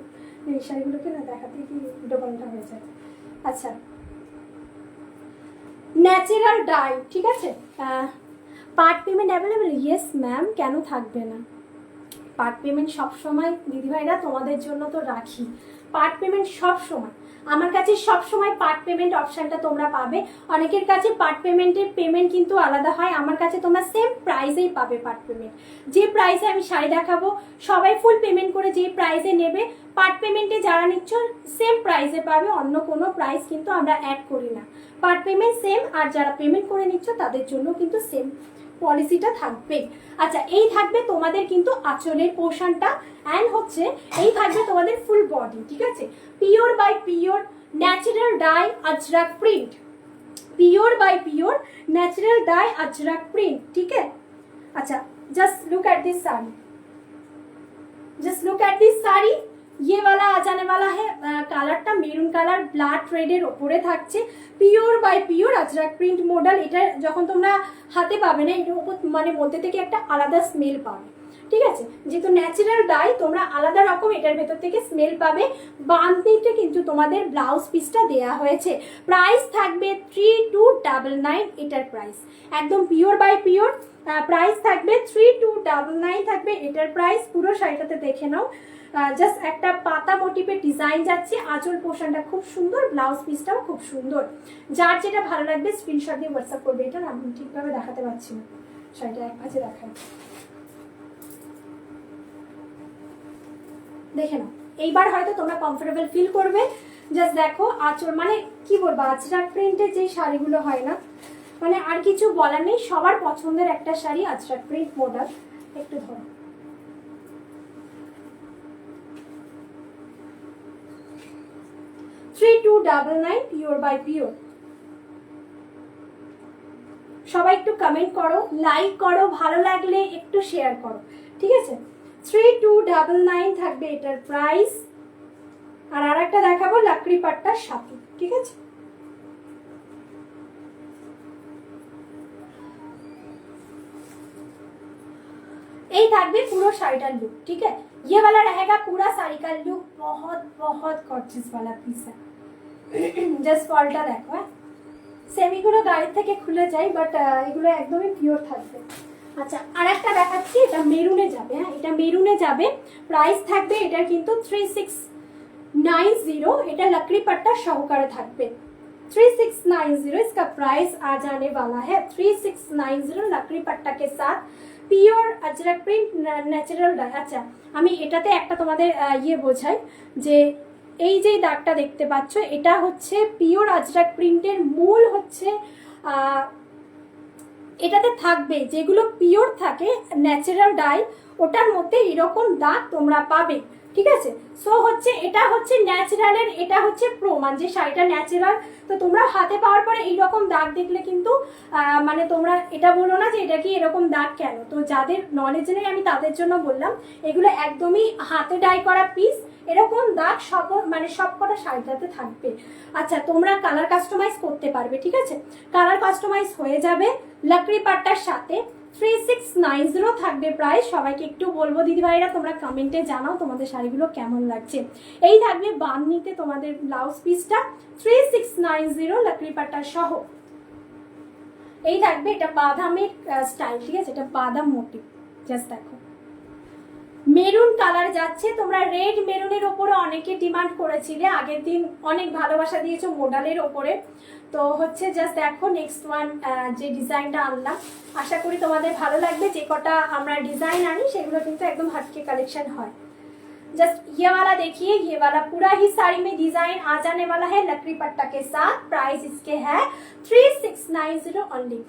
এই শাড়িগুলোকে না দেখাতে কি উল্টোপাল্টা হয়ে যায়। আচ্ছা, ন্যাচারাল ডাই, ঠিক আছে। Part payment available? Yes ma'am, কেন থাকবে না, পার্ট পেমেন্ট সব সময় দিদিভাইরা তোমাদের জন্য তো রাখি, পার্ট পেমেন্ট সব সময়। আমার কাছে সব সময় পার্ট পেমেন্ট অপশনটা তোমরা পাবে। অনেকের কাছে পার্ট পেমেন্টের পেমেন্ট কিন্তু আলাদা হয়, আমার কাছে তোমরা সেম প্রাইসেই পাবে পার্ট পেমেন্ট। যে প্রাইসে আমি শাড়ি দেখাবো সবাই ফুল পেমেন্ট করে যে প্রাইসে নেবে, পার্ট পেমেন্টে যারা নিচ্ছ সেম প্রাইসে পাবে, অন্য কোনো প্রাইস কিন্তু আমরা অ্যাড করি না। পার্ট পেমেন্ট সেম, আর যারা পেমেন্ট করে নিচ্ছ তাদের জন্য কিন্তু সেম পলিসিটা থাকবে। আচ্ছা, এই থাকবে তোমাদের কিন্তু আঁচলের পোর্শনটা, অ্যান্ড হচ্ছে এই থাকবে তোমাদের ফুল বডি, ঠিক আছে। Pure by pure natural dye Ajrak print, pure by pure natural dye Ajrak print, ठीक है। अच्छा, just look at this sari, just look at this sari. ये वाला आ जाने वाला है কালারটা মেরুন কালার, ব্লাড রেডের ওপরে থাকছে, pure by pure Ajrak print model. এটা যখন তোমরা হাতে পাবে না, এটার উপর মানে মধ্যে থেকে একটা আলাদা স্মেল পাবে, ঠিক আছে। যেহেতু ন্যাচারাল ডাই তোমরা আলাদা রকম এটার ভেতর থেকে স্মেল পাবে। বাঁধনিতে কিন্তু তোমাদের ব্লাউজ পিসটা দেয়া হয়েছে। প্রাইস থাকবে 3299, এটার প্রাইস একদম পিওর বাই পিওর। প্রাইস থাকবে 3299 থাকবে এটার প্রাইস। পুরো শাড়িটাতে দেখে নাও, জাস্ট একটা পাতা মোটিভের ডিজাইন যাচ্ছে, আঁচল পোর্শনটা খুব সুন্দর, ব্লাউজ পিসটাও খুব সুন্দর। যার যেটা ভালো লাগবে স্ক্রিনশট দিয়ে হোয়াটসঅ্যাপ করবে। এটা আমি ঠিকভাবে দেখাতে পারছি না, শাড়িটা এক পাশে দেখায়, দেখে নাও। এইবার হয়তো তোমরা কমফোর্টেবল ফিল করবে। জাস্ট দেখো আঁচল, মানে কি বলবো, আজরাক প্রিন্টের যে শাড়িগুলো হয় না, মানে আর কিছু বলার নেই, সবার পছন্দের একটা শাড়ি আজরাক প্রিন্ট মডেল। একটু ধরো, $3299 পিওর বাই পিওর। সবাই একটু কমেন্ট করো, লাইক করো, ভালো লাগলে একটু শেয়ার করো, ঠিক আছে। 3299 থাকবে এটার প্রাইস। আর আরেকটা দেখাবো লাকড়ি পাট্টার সাথে, ঠিক আছে। এই থাকবে পুরো শাড়িটার लुक, ठीक है। ये वाला रहेगा पूरा साड़ी का लुक, बहुत बहुत गॉर्जियस वाला पीस है। জাস্ট ফলটা দেখো, সেমিগুলো গাড়ি থেকে খুলে যায়, বাট এগুলো একদমই পিওর থাকবে। আচ্ছা, আরেকটা দেখাচ্ছি, এটা মেরুনে যাবে, হ্যাঁ এটা মেরুনে যাবে। প্রাইস থাকবে এটার কিন্তু 3690, এটা लकड़ी पट्टा सहकारे থাকবে। 3690 इसका प्राइस आ जाने वाला है। 3690 लकड़ी पट्टा के साथ pure Ajrak print natural die. আচ্ছা, আমি এটাতে একটা তোমাদের ইয়ে বোঝাই, যে এই যে দাগটা দেখতে পাচ্ছ, এটা হচ্ছে পিওর আজরাক প্রিন্টের মূল হচ্ছে এটাতে থাকবে যেগুলো পিওর থাকে ন্যাচারাল ডাই, ওটার মধ্যে এরকম দাগ তোমরা পাবে, ঠিক আছে। সো হচ্ছে এটা হচ্ছে ন্যাচারালের, এটা হচ্ছে প্রমাণ যে শাড়িটা ন্যাচারাল। তো তোমরা হাতে পাওয়ার পরে এইরকম দাগ দেখলে কিন্তু মানে তোমরা এটা বলো না যে এটা কি এরকম দাগ কেন। তো যাদের নলেজ নেই আমি তাদের জন্য বললাম, এগুলো একদমই হাতে ডাই করা পিস, এরকম দাগ সব মানে সব কটা শাড়িটাতে থাকবে। আচ্ছা, তোমরা কালার কাস্টমাইজ করতে পারবে, ঠিক আছে। কালার কাস্টমাইজ হয়ে যাবে লাকড়ি পাট্টার সাথে। 3690 থাকবে প্রাইস। সবাইকে একটু বলবো দিদি ভাইরা, তোমরা কমেন্টে জানাও তোমাদের শাড়িগুলো কেমন লাগছে। এই থাকবে বাঁধনিতে তোমাদের ব্লাউজ পিসটা 3690 লাকড়ি পাট্টা সহ। এই থাকবে, এটা বাদামের স্টাইল, ঠিক আছে, এটা বাদাম মোটিভ। জাস্ট দেখো মেরুন কালার যাচ্ছে, তোমরা রেড মেরুনের ওপরে অনেকে ডিমান্ড করেছিলে, আগের দিন অনেক ভালোবাসা দিয়েছো মডেলের ওপরে। তো হচ্ছে জাস্ট দেখো নেক্সট ওয়ান যে ডিজাইনটা আনলাম, আশা করি তোমাদের ভালো লাগবে। যে কটা আমরা ডিজাइन आनी সেগুলো কিন্তু একদম हटके कलेक्शन হয়। जस्ट ये वाला देखिए, ये वाला पूरा ही साड़ी में डिजाइन आ जाने वाला है लकड़ी पट्टा के साथ। प्राइस इसके है 3690 ओनली।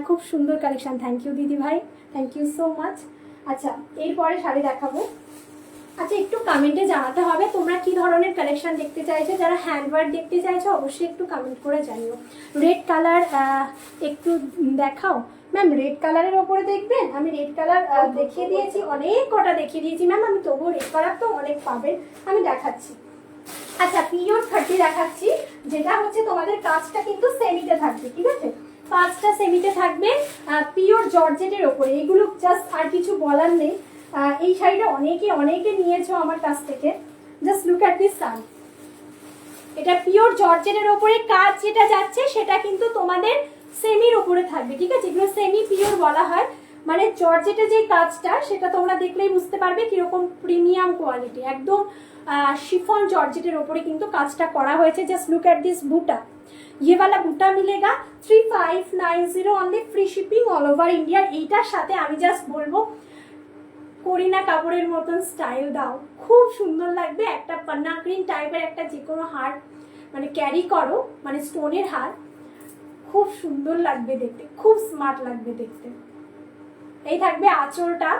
खूब सुंदर कलेक्शन, थैंक यू दीदी भाई, थैंक यू सो मच। আচ্ছা, এরপরে শাড়ি দেখাবো। আচ্ছা, একটু কমেন্টে জানাতে হবে তোমরা কি ধরনের কালেকশন দেখতে চাইছো। যারা হ্যান্ডওয়ার্ক দেখতে চাইছো অবশ্যই একটু কমেন্ট করে জানিও। রেড কালার একটু দেখাও ম্যাম, রেড কালারের ওপরে দেখবেন। আমি রেড কালার দেখিয়ে দিয়েছি, অনেক কটা দেখিয়ে দিয়েছি ম্যাম, আমি তবুও রেড কালার তো অনেক পাবেন, আমি দেখাচ্ছি। আচ্ছা, পিওর 30 দেখাচ্ছি, যেটা হচ্ছে তোমাদের কাজটা কিন্তু সেমিতে থাকবে, ঠিক আছে। পাঁচটা সেমিতে থাকবে, পিওর জর্জেটের ওপরে। এগুলো জাস্ট আর কিছু বলার নেই। এই শাড়িটা অনেকে নিয়েছো আমার কাছ থেকে। Just look at this sari, এটা পিওর জর্জেটের ওপরে কাজ যেটা যাচ্ছে সেটা কিন্তু তোমাদের সেমির ওপরে থাকবে, ঠিক আছে। এগুলো সেমি পিওর বলা হয়, মানে জর্জেটের যে কাজটা সেটা তোমরা দেখলেই বুঝতে পারবে কিরকম প্রিমিয়াম কোয়ালিটি। একদম शिफॉन जॉर्जेटेर ओपरे किन्तु काजटा करा हयेछे। जस्ट लुक एट दिस बूटा, ये वाला बूटा मिलेगा 3590 only, free shipping all over India. एटार साथे आमी जस्ट बोलबो करिना कापुरेर मतन स्टाइल दाओ, खूब सुंदर लागबे। एक पन्ना ग्रीन टाइपेर एक जे कोनो हार माने क्यारि करो, माने स्टोनेर हार, खूब सुंदर लागबे देखते, खूब स्मार्ट लागबे देखते। এই থাকবে আঁচলটা,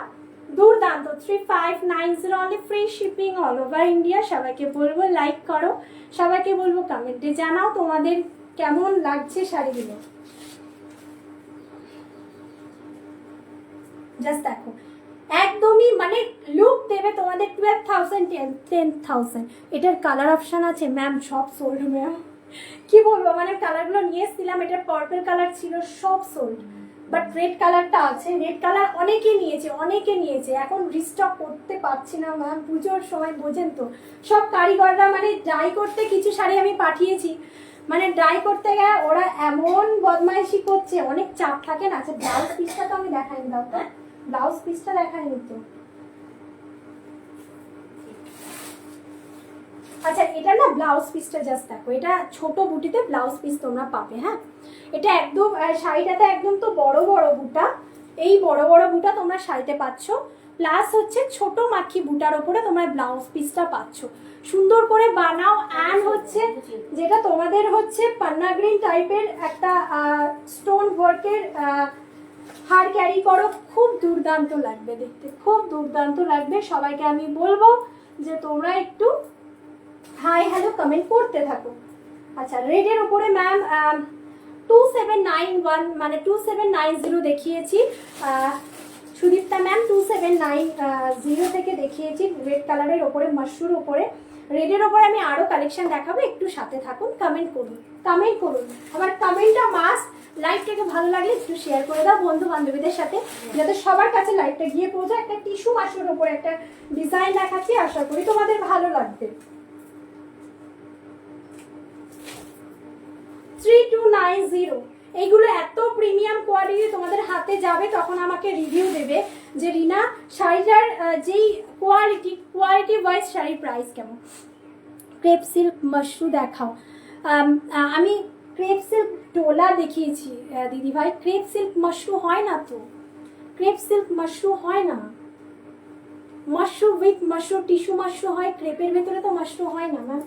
দুর্দান্ত। 3590 only, free shipping all over India. সবাইকে বলবো লাইক করো, সবাইকে বলবো কমেন্টে জানাও তোমাদের কেমন লাগছে শাড়িগুলো। জাস্ট দেখো, একদমই মানে লুক দেবে তোমাদের 12,000 10,000। এটার কালার অপশন আছে ম্যাম, সব সোল্ড ম্যাম। কি বলবো, মানে কালারগুলো নিয়ে এসেছিলাম, এটার পার্পল কালার ছিল, সব সোল্ড। বাট রেড কালারটা আছে, রেড কালার অনেকে নিয়েছে, এখন রিস্টক করতে পারছি না ম্যাম, পুজোর সময় বোঝেন তো সব কারিগররা মানে ডাই করতে কিছু শাড়ি আমি পাঠিয়েছি, মানে ডাই করতে গিয়ে ওরা এমন বদমাইশি করছে, অনেক চাপ থাকে না। আচ্ছা ব্লাউজ পিসটা তো আমি দেখাইনি, দাও তো ব্লাউজ পিসটা দেখাইনি তো। আচ্ছা এটা না ব্লাউজ পিসটা জাস্ট দেখো, এটা ছোট বুটিতে ব্লাউজ পিস তোমরা পাবে। হ্যাঁ এটা একদম শাড়িটাতে একদম তো বড় বড় বুটা, এই বড় বড় বুটা তোমরা শাড়িতে পাচ্ছ, প্লাস হচ্ছে ছোট মাখি বুটার উপরে তোমরা ব্লাউজ পিসটা পাচ্ছ। সুন্দর করে বানাও। অ্যান্ড হচ্ছে যেটা তোমাদের হচ্ছে পান্না গ্রিন টাইপের একটা স্টোন ওয়ার্কের হার ক্যারি করো, খুব দুর্দান্ত লাগবে দেখতে, খুব দুর্দান্ত লাগবে। সবাইকে আমি বলবো যে তোমরা একটু হাই হ্যালো কমেন্ট করতে থাকো। আচ্ছা রেডের উপরে ম্যাম 2791 মানে 2790 দেখিয়েছি, সুদীপ্তা ম্যাম 2790 থেকে দেখিয়েছি রেড কালারের ওপরে, মাশরুর ওপরে। রেডের ওপরে আমি আরো কালেকশন দেখাবো, একটু সাথে থাকুন, কমেন্ট করুন। আমার কমেন্টটা মাস্ট। লাইভটাকে ভালো লাগলে একটু শেয়ার করে দাও বন্ধু বান্ধবীদের সাথে, যাতে সবার কাছে লাইভটা গিয়ে পৌঁছায়। একটা টিস্যু মাশরুর ওপরে একটা ডিজাইন দেখাচ্ছি, আশা করি তোমাদের ভালো লাগবে। 3290 এইগুলো এত প্রিমিয়াম কোয়ালিটি, তোমাদের হাতে যাবে তখন আমাকে রিভিউ দেবে যে রিনা শাড়িটার যেই কোয়ালিটি ওয়াইজ শাড়ির প্রাইস কেমন। ক্রেপ সিল্ক মাশরু দেখাও। আমি ক্রেপ সিল্ক ডোলা দেখিয়েছি দিদি ভাই, ক্রেপ সিল্ক মাশরু হয় না তো, ক্রেপ সিল্ক মাশরু হয় না, মাশরু উইথ মাশরু টিস্যু মাশরু হয়, ক্রেপের ভেতরে তো মাশরু হয় না ম্যাম।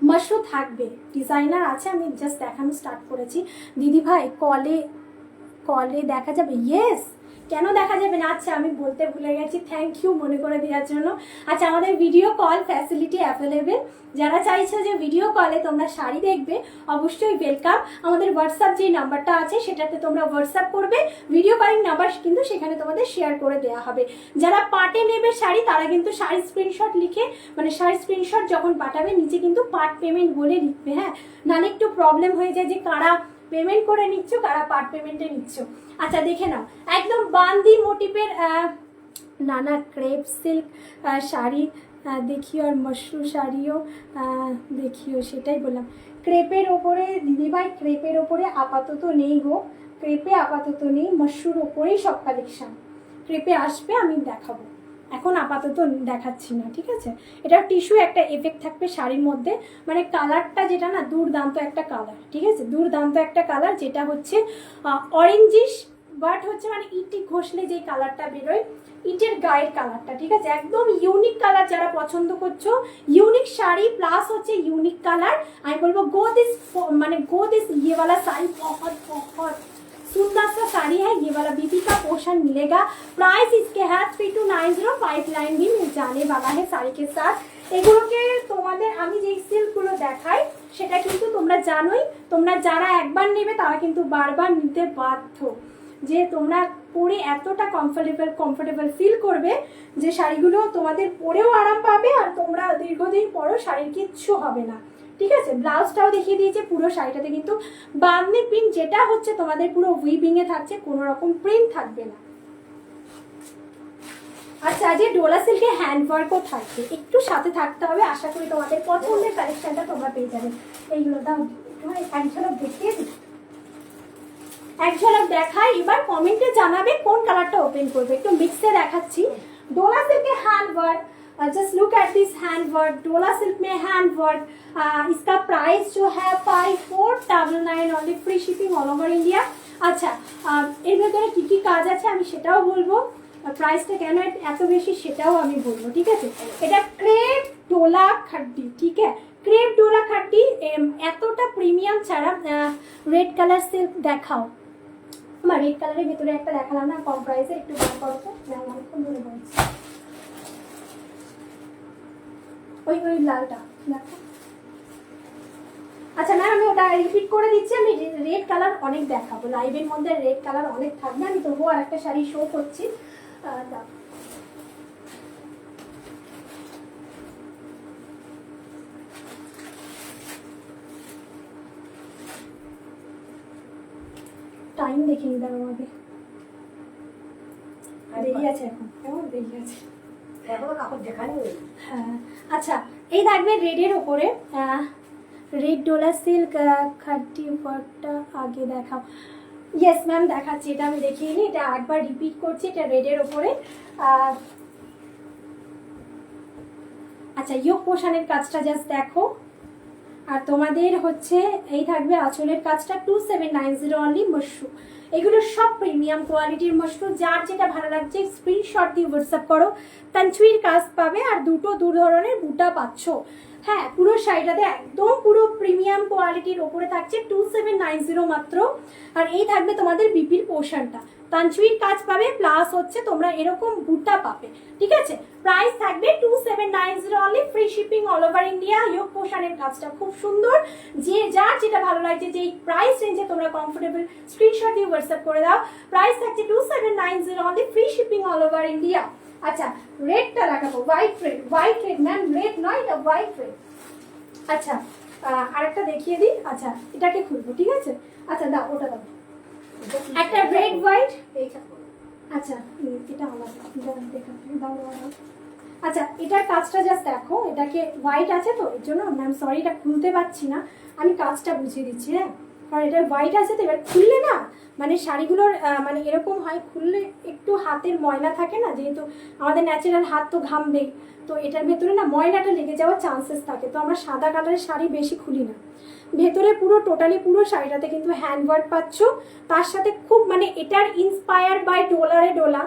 মাশরু থাকবে, ডিজাইনার আছে, আমি জাস্ট দেখানো স্টার্ট করেছি। দিদি ভাই কলে দেখা যাবে? ইয়েস, কেন দেখা যাবে না? আচ্ছা আমি বলতে ভুলে গেছি, থ্যাংক ইউ মনে করে দেওয়ার জন্য। আচ্ছা আমাদের ভিডিও কল ফ্যাসিলিটি অ্যাভেলেবেল, যারা চাইছো যে ভিডিও কলে তোমরা শাড়ি দেখবে অবশ্যই ওয়েলকাম। আমাদের হোয়াটসঅ্যাপ যে নাম্বারটা আছে সেটাতে তোমরা হোয়াটসঅ্যাপ করবে, ভিডিও কলিং নাম্বার কিন্তু সেখানে তোমাদের শেয়ার করে দেওয়া হবে। যারা পার্টে নেবে শাড়ি তারা কিন্তু শাড়ির স্ক্রিনশট লিখে, মানে শাড়ির স্ক্রিনশট যখন পাঠাবে নিচে কিন্তু পার্ট পেমেন্ট বলে লিখবে। হ্যাঁ নাহলে একটু প্রবলেম হয়ে যায় যে কারা পেমেন্ট করে নিচ্ছ কারা পার্ট পেমেন্টে নিচ্ছ। আচ্ছা দেখে নাও, একদম বান্দি মোটিভের নানা ক্রেপ সিল্ক শাড়ি দেখিও, আর মাশরু শাড়িও দেখিও, সেটাই বললাম। ক্রেপের ওপরে দিদিভাই, ক্রেপের ওপরে আপাতত নেই গো, ক্রেপে আপাতত নেই, মাশরুর ওপরেই সব কালেকশন। ক্রেপে আসবে আমি দেখাবো, এখন আপাতত দেখাচ্ছি না, ঠিক আছে। এটা টিস্যু একটা এফেক্ট থাকবে শাড়ির মধ্যে, মানে কালারটা যেটা না দুর্দান্ত একটা কালার, ঠিক আছে, দুর্দান্ত একটা কালার, যেটা হচ্ছে অরেঞ্জিশ, বাট হচ্ছে মানে ইটি ঘষলে যে কালারটা বেরোয়, ইটের গায়ের কালারটা, ঠিক আছে, একদম ইউনিক কালার। যারা পছন্দ করছো ইউনিক শাড়ি প্লাস হচ্ছে ইউনিক কালার, আমি বলবো গো দিস ये वाला साड़ी बहुत सुंदर सा साड़ी है। ये वाला बीबी का पोर्शन मिलेगा, प्राइस इसके है 3290, 5 लाइन भी मिल जाने वाला है साड़ी के साथ। এগুলোকে তোমাদের আমি যে সিল্কগুলো দেখাই সেটা কিন্তু তোমরা জানোই, তোমরা যারা একবার নেবে তারা কিন্তু বারবার নিতে বাধ্য, যে তোমরা পরে এতটা কমফোর্টেবল ফিল করবে যে শাড়িগুলো তোমাদের পরেও আরাম পাবে, আর তোমরা দীর্ঘদিন পরও শাড়ির কিচ্ছু হবে না, ঠিক আছে। ব্লাউজটাও দেখিয়ে দিয়েছে, পুরো শাড়িটাতে কিন্তু বাঁধনি প্রিন্ট, যেটা হচ্ছে তোমাদের পুরো উইভিং এ থাকছে, কোনো রকম প্রিন্ট থাকবে না। আচ্ছা যে ডোলা সিল্কে হ্যান্ডওয়ার্কও থাকবে, একটু সাথে থাকতে হবে, আশা করি তোমাদের পছন্দের কালেকশনটা তোমরা পেয়ে যাবে। এইগুলো দাও এক ঝলক দেখিয়ে দিই, এক ঝলক দেখাই, এবার কমেন্টে জানাবে কোন কালারটা ওপেন করবে। একটু মিক্সে দেখাচ্ছি, डोला सिल्क के hand work, just look at this hand work, डोला सिल्क में हैंड वर्क। इसका प्राइस जो है 5499 only, free shipping all over India. अच्छा, এর ভেতরে কি কি কাজ আছে আমি সেটাও বলবো, প্রাইসটা কেন এত বেশি সেটাও আমি বলবো, ঠিক আছে। এটা ক্রেপ ডোলা খাড্ডি, ঠিক আছে, ক্রেপ ডোলা খাড্ডি, এতটা প্রিমিয়াম ছাড়া। রেড কালার সিল্ক দেখাও, আমার রেড কালারের ভেতরে একটা দেখালাম না কম প্রাইসে, একটু দাম করো তো, অনেকক্ষণ ধরে বলছি। ওই লালটা দেখো। আচ্ছা ম্যাম আমি ওটা রিপিট করে দিচ্ছি, আমি রেড কালার অনেক দেখাবো, লাইভের মধ্যে রেড কালার অনেক থাকবে, আমি তবুও আর একটা শাড়ি শো করছি। টাইম দেখে নিতে হবে আমাকে, দেরি আছে এখন, কেমন দেরি আছে এখনো কাপড় দেখানি। হ্যাঁ। আচ্ছা এই থাকবে রেডের ওপরে, রেড ডোলা সিল্ক খাড্ডি ওয়ার্কটা আগে দেখাও। ইয়েস ম্যাম দেখাচ্ছি, এটা আমি দেখিয়ে নিই, এটা একবার রিপিট করছি, এটা রেডের ওপরে। আচ্ছা ইয়োগ পোশানের কাজটা জাস্ট দেখো, আর তোমাদের হচ্ছে এই থাকবে আঁচলের কাজটা 2790 অনলি মশরু। এগুলো সব প্রিমিয়াম কোয়ালিটির মশরু, যার যেটা ভালো লাগছে স্ক্রিনশট দিয়ে হোয়াটসঅ্যাপ করো। তানচুইর কাজ পাবে, আর দুটো দু ধরনের বুটা পাচ্ছ। হ্যাঁ পুরো শাড়িটাতে একদম পুরো প্রিমিয়াম কোয়ালিটির ওপরে থাকছে 2790 মাত্র। আর এই থাকবে তোমাদের বিপির পোর্শনটা, তানচুইর কাজ পাবে, প্লাস হচ্ছে তোমরা এরকম বুটা পাবে, ঠিক আছে। প্রাইস থাকবে 2790 only, free shipping all over India. ইয়োগ পোর্শনের কাজটা খুব সুন্দর, যে যার যেটা ভালো লাগছে, যে প্রাইস রেঞ্জে তোমরা কমফোর্টেবল, স্ক্রিনশট দিয়ে হোয়াটসঅ্যাপ করে দাও। প্রাইস থাকছে 2790 only, free shipping all over India. আচ্ছা রেডটা দেখাবো, হোয়াইট রেড ম্যাম, রেড নয় এটা হোয়াইট রেড। আচ্ছা আরেকটা দেখিয়ে দিই, আচ্ছা এটাকে খুলবো, ঠিক আছে। আচ্ছা দাও ওটা দাও, একটা রেড হোয়াইট। আচ্ছা এটা আলাদা দাও। আচ্ছা এটার কাজটা জাস্ট দেখো, এটাকে হোয়াইট আছে তো এর জন্য ম্যাম সরি এটা খুলতে পারছি না, আমি কাজটা বুঝিয়ে দিচ্ছি। হ্যাঁ কারণ এটা হোয়াইট আছে তো, এবার খুললে না মানে শাড়িগুলোর মানে এরকম হয়, খুললে একটু হাতের ময়লা থাকে না, যেহেতু আমাদের ন্যাচারাল হাত তো ঘামবে, তো এটার ভেতরে না ময়লাটা লেগে যাওয়ার চান্সেস থাকে, তো আমরা সাদা কালারের শাড়ি বেশি খুলি না। ভেতরে পুরো টোটালি পুরো শাড়িটাতে কিন্তু হ্যান্ডওয়ার্ক পাচ্ছ, তার সাথে খুব মানে এটার इंस्पायर बाय डोला डोला,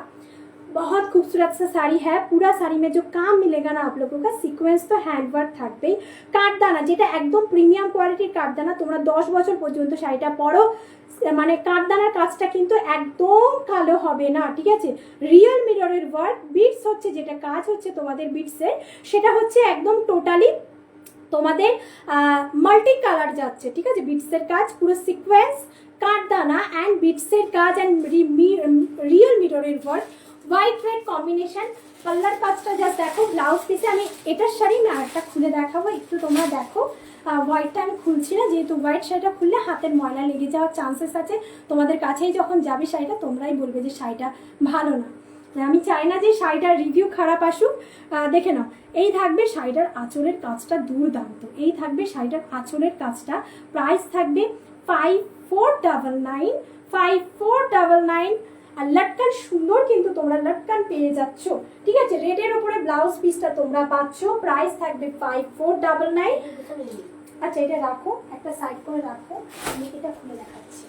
बहुत खूबसूरत सा साड़ी है। पूरा साड़ी में जो काम मिलेगा ना आप लोगों का, সিকোয়েন্স তো হ্যান্ডওয়ার্ক থাকবেই। কাঠদানা যেটা একদম প্রিমিয়াম কোয়ালিটির কাঠদানা, তোমরা 10 বছর পর্যন্ত শাড়িটা পরো, মানে কাঠদানার কাজটা কিন্তু একদম কালো হবে না, ঠিক আছে। রিয়েল মিররের ওয়ার্ক, বিটস হচ্ছে যেটা কাজ হচ্ছে তোমাদের বিটসের, সেটা হচ্ছে একদম টোটালি তোমাদের মাল্টি কালার যাচ্ছে, ঠিক আছে। বিটসের কাজ পুরো সিকোয়েন্স, কাঠদানা অ্যান্ড বিটসের কাজ অ্যান্ড রিয়েল মিররের work, white red combination. Colour কাজটা জাস্ট দেখো, ব্লাউজ পিসে আমি এটার শাড়ি না একটা খুলে দেখাবো, একটু তোমরা দেখো। হোয়াইটটা আমি খুলছি না, যেহেতু হোয়াইট শাড়িটা খুললে হাতের ময়লা লেগে যাওয়ার চান্সেস আছে, তোমাদের কাছেই যখন যাবে শাড়িটা তোমরাই বলবে যে শাড়িটা ভালো না। আমি চাই না যে শাড়িটার রিভিউ খারাপ আসুক। দেখে নাও, এই থাকবে শাড়িটার আঁচলের কাজটা দুর্দান্ত, এই থাকবে শাড়িটার আঁচলের কাজটা। প্রাইস থাকবে 5499। আর লটকান সুন্দর, কিন্তু তোমরা লটকান পেয়ে যাচ্ছ, ঠিক আছে। রেডের উপরে ব্লাউজ পিসটা তোমরা পাচ্ছ, প্রাইস থাকবে 5499। আচ্ছা এটা রাখো, একটা সাইড করে রাখো, আমি এটা খুলে দেখাচ্ছি।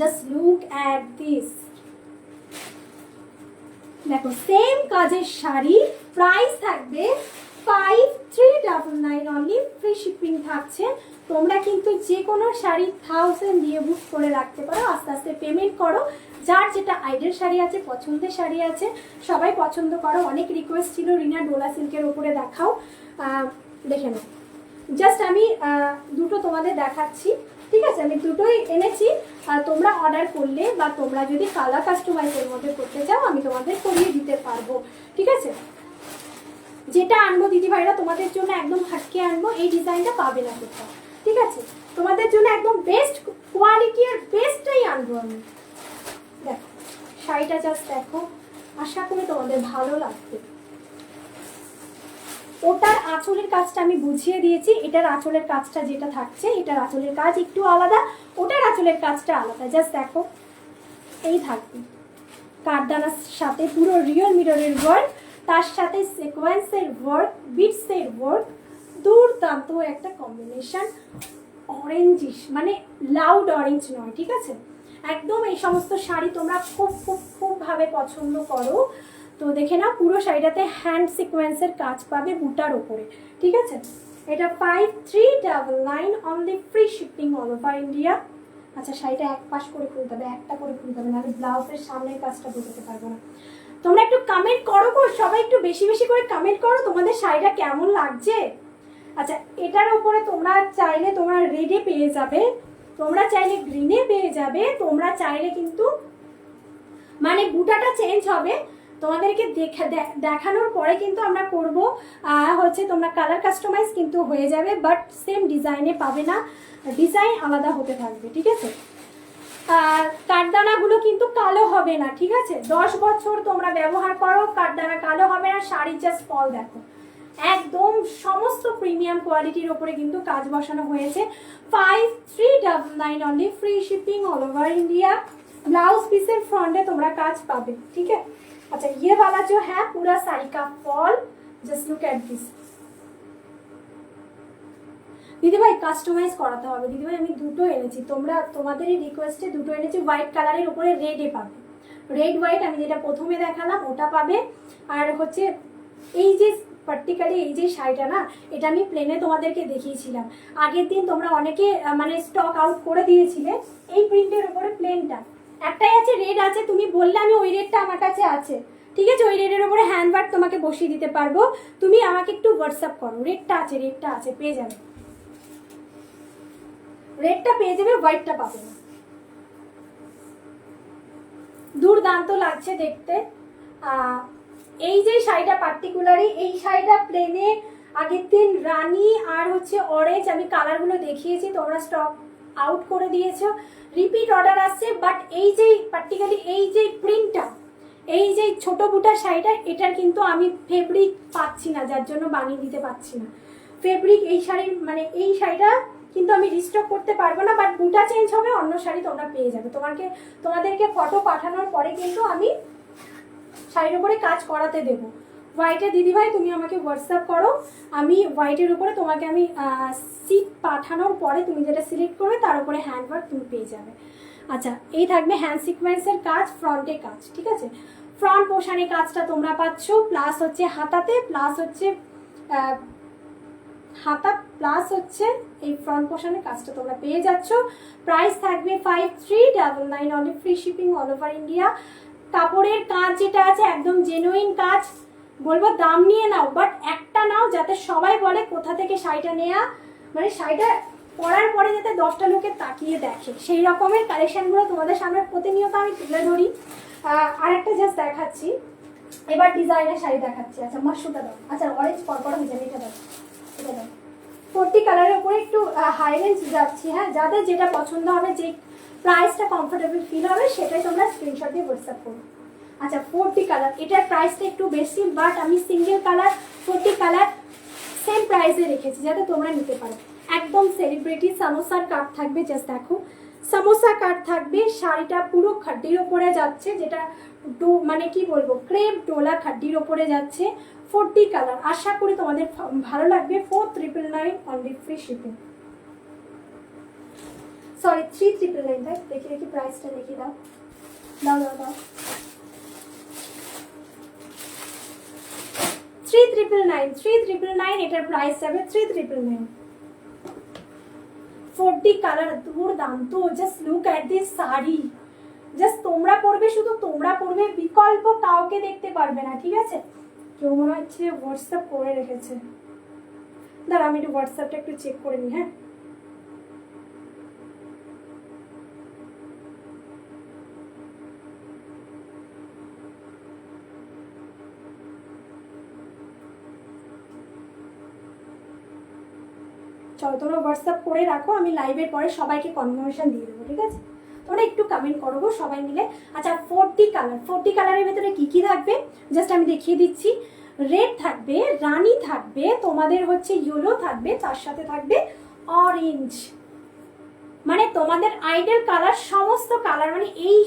জাস্ট লুক অ্যাট দিস, দেখো সেম কাজের শাড়ি, প্রাইস থাকবে 5399 অনলি, ফ্রি শিপিং থাকছে। তোমরা কিন্তু যে কোনো শাড়ি 1000 দিয়ে বুক করে রাখতে পারো, আস্তে আস্তে পেমেন্ট করো। যার যেটা আইডের শাড়ি আছে, পছন্দের শাড়ি আছে, সবাই পছন্দ করো। অনেক রিকোয়েস্ট ছিল রিনা ডোলা সিল্কের ওপরে দেখাও, দেখে নাও। জাস্ট আমি দুটো তোমাদের দেখাচ্ছি, ঠিক আছে। আমি দুটোই এনেছি, তোমরা অর্ডার করলে বা তোমরা যদি কালার কাস্টমাইজের মধ্যে করতে চাও আমি তোমাদের করিয়ে দিতে পারবো, ঠিক আছে। যেটা আনবো দিদিভাইরা তোমাদের জন্য একদম হাটকে আনবো, এই ডিজাইনটা পাবে না কোথাও, ঠিক আছে। তোমাদের জন্য একদম বেস্ট কোয়ালিটি আর বেস্টটাই আনবো আমি। দেখো শাড়িটা জাস্ট দেখো, আশা করি তোমাদের ভালো লাগবে। ওটার আঁচলের কাজটা আমি বুঝিয়ে দিয়েছি, এটার আঁচলের কাজটা যেটা থাকছে, এটার আঁচলের কাজ একটু আলাদা, ওটার আঁচলের কাজটা আলাদা। জাস্ট দেখো এই থাকবে, কাঠদানার সাথে পুরো রিয়েল মিররের ওয়ার্ক, তার সাথে সিকোয়েন্সের ওয়ার্ক, বিটসের ওয়ার্ক, দুর্দান্ত একটা কম্বিনেশন। অরেঞ্জিশ মানে লাউড অরেঞ্জ নয়, ঠিক আছে? একদম এই সমস্ত শাড়ি তোমরা খুব খুব খুবভাবে পছন্দ করো। তো দেখে নাও, পুরো শাড়িটাতে হ্যান্ড সিকোয়েন্সের কাজ পাবে বুটার ওপরে, ঠিক আছে? এটা 5399 only, free shipping all over India. আচ্ছা, শাড়িটা এক পাশ করে খুলতে হবে, একটা করে খুলতে হবে, নাহলে ব্লাউজের সামনের কাজটা বোঝাতে পারবো না। তোমরা একটু কমেন্ট করো গো, সবাই একটু বেশি বেশি করে কমেন্ট করো তোমাদের শাড়িটা কেমন লাগছে। আচ্ছা, এটার উপরে তোমরা চাইলে তোমরা রেডে পেয়ে যাবে, তোমরা চাইলে গ্রিনে পেয়ে যাবে, তোমরা চাইলে কিন্তু মানে বুটাটা চেঞ্জ হবে তোমাদেরকে দেখানোর পরে কিন্তু আমরা করব হচ্ছে তোমরা কালার কাস্টমাইজ কিন্তু হয়ে যাবে, বাট সেম ডিজাইনে পাবে না, ডিজাইন আলাদা হতে থাকবে, ঠিক আছে? কাঠদানাগুলো কিন্তু কালো হবে না, ঠিক আছে? 10 বছর তোমরা ব্যবহার করো, কাঠদানা কালো হবে না। শাড়ির জাস্ট ফল দেখো, একদম সমস্ত প্রিমিয়াম কোয়ালিটির ওপরে কিন্তু কাজ বসানো হয়েছে। 5399 only, free shipping all over India. Blouse पीसर फ्रंटे तुम्हारा काज पाबे, ठीक है? अच्छा, ये वाला जो है पूरा साड़ी का fall, just look at this. दीदी भाई কাস্টমাইজ করাতে হবে। দিদি ভাই আমি দুটো এনেছি, তোমরা তোমাদেরই রিকোয়েস্টে দুটো এনেছি। হোয়াইট কালারের উপরে রেডে পাবে, রেড হোয়াইট আমি যেটা প্রথমে দেখালাম ওটা পাবে। আর হচ্ছে এই যে পার্টিকুলারলি এই যে শাড়িটা না, এটা আমি প্লেনে তোমাদেরকে দেখিয়েছিলাম আগের দিন, তোমরা অনেকে মানে স্টক আউট করে দিয়েছিলে এই প্রিন্টের উপরে প্লেনটা। একটাই আছে, রেড আছে, তুমি বললে আমি ওই রেডটা আমার কাছে আছে, ঠিক আছে? ওই রেডের উপরে হ্যান্ডওয়ার্ক তোমাকে বসিয়ে দিতে পারবো, তুমি আমাকে একটু হোয়াটসঅ্যাপ করো। রেডটা আছে, রেডটা আছে, পেয়ে যাবে, রেডটা পেয়ে যাবে, হোয়াইটটা পাবে না। দুর্দান্ত লাগছে দেখতে। এই যে শাড়িটা পার্টিকুলারলি, এই শাড়িটা প্লেনে আগের দিন রানী আর হচ্ছে অরেঞ্জ আমি কালারগুলো দেখিয়েছি, তোমরা স্টক আউট করে দিয়েছো, রিপিট অর্ডার আসছে। বাট এই যে পার্টিকুলারলি এই যে প্রিন্টটা, এই যে ছোট বুটার শাড়িটা, এটার কিন্তু আমি ফেব্রিক পাচ্ছি না, যার জন্য বানিয়ে দিতে পারছি না ফেব্রিক। এই শাড়ির মানে এই শাড়িটা কিন্তু আমি রিস্টক করতে পারবো না, বাট বুটা চেঞ্জ হবে, অন্য শাড়ি তোমরা পেয়ে যাবে। তোমাদেরকে ফটো পাঠানোর পরে কিন্তু আমি শাড়ির উপরে কাজ করাতে দেবো। হোয়াইটের দিদিভাই তুমি আমাকে হোয়াটসঅ্যাপ করো, আমি হোয়াইটের উপরে তোমাকে আমি সিট পাঠানোর পরে তুমি যেটা সিলেক্ট করবে তার উপরে হ্যান্ডওয়ার্ক তুমি পেয়ে যাবে। আচ্ছা, এই থাকবে হ্যান্ড সিকোয়েন্সের কাজ, ফ্রন্টে কাজ, ঠিক আছে? ফ্রন্ট পোর্শনে কাজটা তোমরা পাচ্ছ, প্লাস হচ্ছে হাতাতে, প্লাস হচ্ছে হাতা, প্লাস হচ্ছে এই ফ্রন্ট পোর্শনে কাজটা তোমরা পেয়ে যাচ্ছ। প্রাইস থাকবে 5399 only, free shipping all over India. কাপড়ের কাজ যেটা আছে একদম জেনুইন কাজ, বলবো দাম নিয়ে নাও, বাট একটা নাও যাতে সবাই বলে কোথা থেকে শাড়িটা নেয়া, মানে শাড়িটা পরার পরে যাতে 10টা লোকে তাকিয়ে দেখে, সেই রকমের কালেকশনগুলো তোমাদের সামনে প্রতিনিয়ত আমি তুলে ধরি। আর একটা জাস্ট দেখাচ্ছি, এবার ডিজাইনের শাড়ি দেখাচ্ছি। আচ্ছা, মাশরুটা দাও, আচ্ছা অরেঞ্জ পরপর হয়ে যাবে, এটা দাও, এটা দাও। 40 কালারের উপরে একটু হাই রেঞ্জ যাচ্ছি, হ্যাঁ? যাদের যেটা পছন্দ হবে, যে প্রাইসটা কমফোর্টেবল ফিল হবে, সেটাই তোমরা স্ক্রিনশট দিয়ে হোয়াটসঅ্যাপ করো। আচ্ছা, 40 কালার, এটার প্রাইসটা একটু বেশি, বাট আমি সিঙ্গেল কালার 40 কালার সেম প্রাইসে রেখেছি যাতে তোমরা নিতে পারো। একদম সেলিব্রিটি সামোসার কাট থাকবে, জাস্ট দেখো সামোসা কাট থাকবে। শাড়িটা পুরো খাড্ডির ওপরে যাচ্ছে, যেটা মানে কি বলবো, ক্রেপ ডোলা খাড্ডির ওপরে যাচ্ছে। 40 কালার, আশা করি তোমাদের ভালো লাগবে। 4999 অনলি, ফ্রি শিপিং। সরি, 3999, দেখি দেখি প্রাইসটা দেখি, দাও দাও দাও দাও। 3999 এটার প্রাইস যাবে 3999। 40 কালার, দুর্দান্ত। Just look at this sari, just তোমরা পরবে, শুধু তোমরা পরবে, বিকল্প কাউকে দেখতে পারবে না, ঠিক আছে? কেউ মনে হচ্ছে হোয়াটসঅ্যাপ করে রেখেছে, দাঁড়া আমি একটু হোয়াটসঅ্যাপটা একটু চেক করে নিই, হ্যাঁ? চলো, তোমরা হোয়াটসঅ্যাপ করে রাখো, আমি লাইভের পরে সবাইকে কনফার্মেশন দিয়ে দেবো, ঠিক আছে? তোমরা একটু কমেন্ট করবো সবাই মিলে। আচ্ছা, 40 কালার, 40 কালারের ভেতরে কি কি থাকবে জাস্ট আমি দেখিয়ে দিচ্ছি। রেড থাকবে, রানী থাকবে, তোমাদের হচ্ছে ইয়েলো থাকবে, তার সাথে থাকবে অরেঞ্জ, মানে তোমাদের আইডল কালার, সমস্ত কালার, মানে এই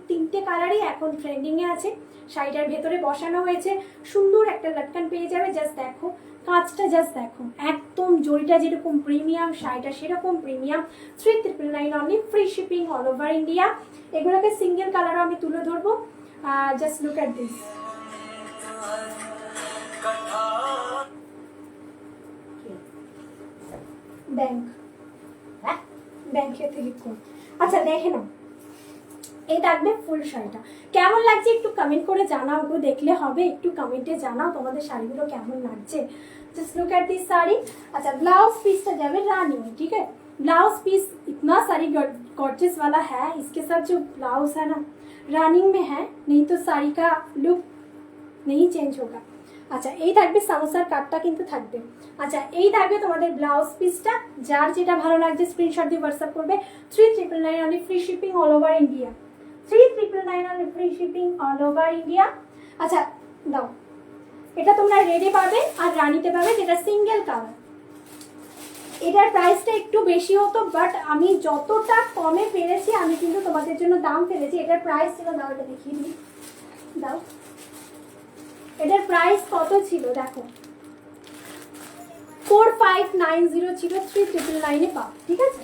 তিনটে কালারই এখন ট্রেন্ডিং এ আছে। শাড়িটার ভেতরে বসানো হয়েছে, সুন্দর একটা লটকান পেয়ে যাবে। জাস্ট দেখো কাজটা, জাস্ট দেখো, একদম জরিটা যেরকম প্রিমিয়াম, শাড়িটা সেরকম premium. 3999 only, free shipping all over India. এগুলোকে সিঙ্গেল কালারও আমি তুলে ধরবো। Just look at this. Bank, হ্যাঁ ব্যাংকের থেকে কোন। আচ্ছা দেখে নাও, এই থাকবে ফুল শাড়িটা। কেমন লাগছে একটু কমেন্ট করে জানাও গো, দেখলে হবে, একটু কমেন্টে জানাও তোমাদের শাড়িগুলো কেমন লাগছে। Just look at this sari. अच्छा ब्लाउज पीस टा जावे रानी में, ठीक है। ब्लाउज पीस इतना सारी गॉर्जेस वाला है, इसके साथ जो ब्लाउज है ना रनिंग में है, नहीं तो साड़ी का लुक नहीं चेंज होगा। আচ্ছা এই থাকবে সামোসার কাটটা কিন্তু থাকবে। আচ্ছা এই থাকবে তোমাদের ব্লাউজ পিসটা। যার যেটা ভালো লাগছে স্ক্রিনশট দিয়ে হোয়াটসঅ্যাপ করবে। 3999 only, free shipping all over India. 3999 only, free shipping all over India. আচ্ছা দাও, এটা তোমরা রেডে পাবে আর রানিতে পাবে, যেটা সিঙ্গেল কালার। এটার প্রাইসটা একটু বেশি হতো, বাট আমি যতটা কমে পেরেছি আমি কিন্তু তোমাদের জন্য দাম ফেলেছি। এটার প্রাইস ছিল, দাও এটা দেখিয়ে দিই, দাও এটার প্রাইস কত ছিল দেখো, 4590 ছিল, 3999 পাও, ঠিক আছে।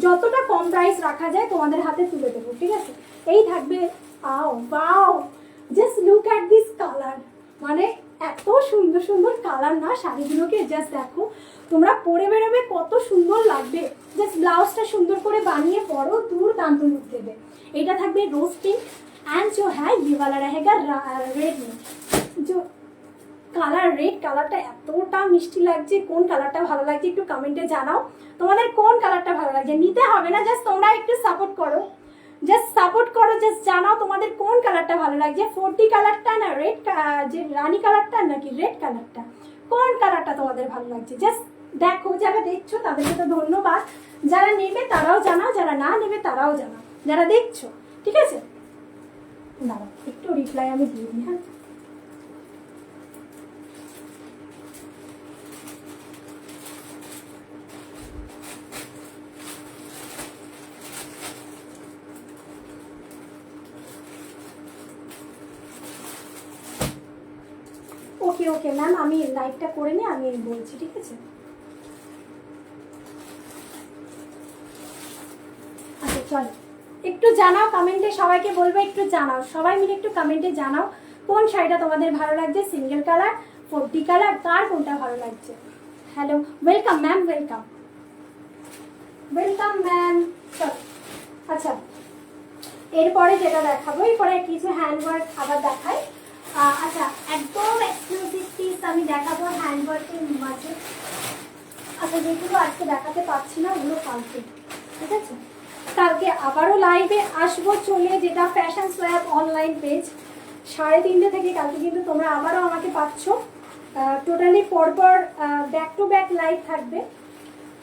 যতটা কম প্রাইস রাখা যায় তোমাদের হাতে তুলে দেবো, ঠিক আছে। এই থাকবে, আও বাও, just look at this colour, মানে এত সুন্দর সুন্দর কালার না শাড়িগুলোকে, জাস্ট দেখো তোমরা পরে বেরোবে কত সুন্দর লাগবে। জাস্ট ব্লাউজটা সুন্দর করে বানিয়ে পরো, দুর্দান্ত লুক দেবে। এটা থাকবে रोज पिंक एंड जो है ये वाला रहेगा रेड में। जो কালার, রেড কালারটা এতটা মিষ্টি লাগছে। কোন কালারটা ভালো লাগছে একটু কমেন্টে জানাও, তোমাদের কোন কালারটা ভালো লাগছে। নিতে হবে না, জাস্ট তোমরা একটু সাপোর্ট করো, জাস্ট সাপোর্ট করো, জাস্ট জানাও তোমাদের কোন কালারটা ভালো লাগছে। 40 কালারটা না রেড, যে রানী কালারটা নাকি রেড কালারটা, কোন কালারটা তোমাদের ভালো লাগছে। জাস্ট দেখো, যারা দেখছো তাদেরকে তো ধন্যবাদ, যারা নেবে তারাও জানাও, যারা না নেবে তারাও জানাও, যারা দেখছো, ঠিক আছে। দাঁড়াও একটু রিপ্লাই আমি দিয়ে দিই, হ্যাঁ। ওকে ওকে ম্যাম, আমি লাইভটা করে নিয়ে আমি বলছি, ঠিক আছে। আচ্ছা চলো একটু জানাও কমেন্টে, সবাইকে বলবো একটু জানাও, সবাই মিলে একটু কমেন্টে জানাও কোন শাড়িটা তোমাদের ভালো লাগছে, সিঙ্গেল কালার, 40 কালার, কার কোনটা ভালো লাগছে। Hello, welcome ma'am, welcome welcome ma'am. চলো আচ্ছা এরপরে যেটা দেখাবো, এরপরে কিছু হ্যান্ডওয়ার্ক আবার দেখাই। আচ্ছা একদম এক্সক্লুসিভ পিস আমি দেখাবো হ্যান্ডওয়ার্কের মাঝে। আচ্ছা যেগুলো আজকে দেখাতে পারছি না ওগুলো কালকে, ঠিক আছে। কালকে আবারও লাইভে আসবো চলে, যেটা ফ্যাশন সোয়াব অনলাইন পেজ, 3:30 থেকে কালকে কিন্তু তোমরা আবারও আমাকে পাচ্ছ। টোটালি পরপর ব্যাক টু ব্যাক লাইভ থাকবে।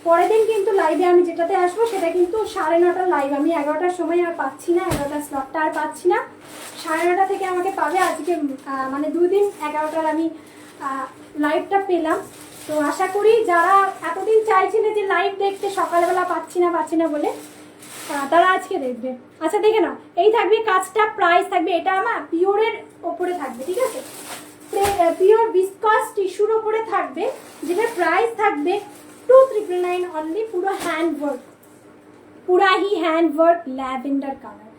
পরের দিন কিন্তু লাইভে আমি যেটাতে আসবো সেটা কিন্তু 9:30 লাইভ। আমি 11টার সময় আর পাচ্ছি না, 11টার স্লটটা আর পাচ্ছি না। 9:30 থেকে আমাকে পাবে আজকে, মানে 2 দিন 11টার আমি লাইভটা পেলাম। তো আশা করি যারা এতদিন চাইছিলে যে লাইভ দেখতে, সকালবেলা পাচ্ছি না বলে, তারা আজকে দেখবে। আচ্ছা দেখে নাও, এই থাকবে কাজটা, প্রাইস থাকবে, এটা আমার পিওরের ওপরে থাকবে, ঠিক আছে। পিওর বিস্কস টিস্যুর ওপরে থাকবে, যেটা প্রাইস থাকবে 2399 অনলি। पूरा हैंड वर्क, पूरा ही hand work, lavender colour.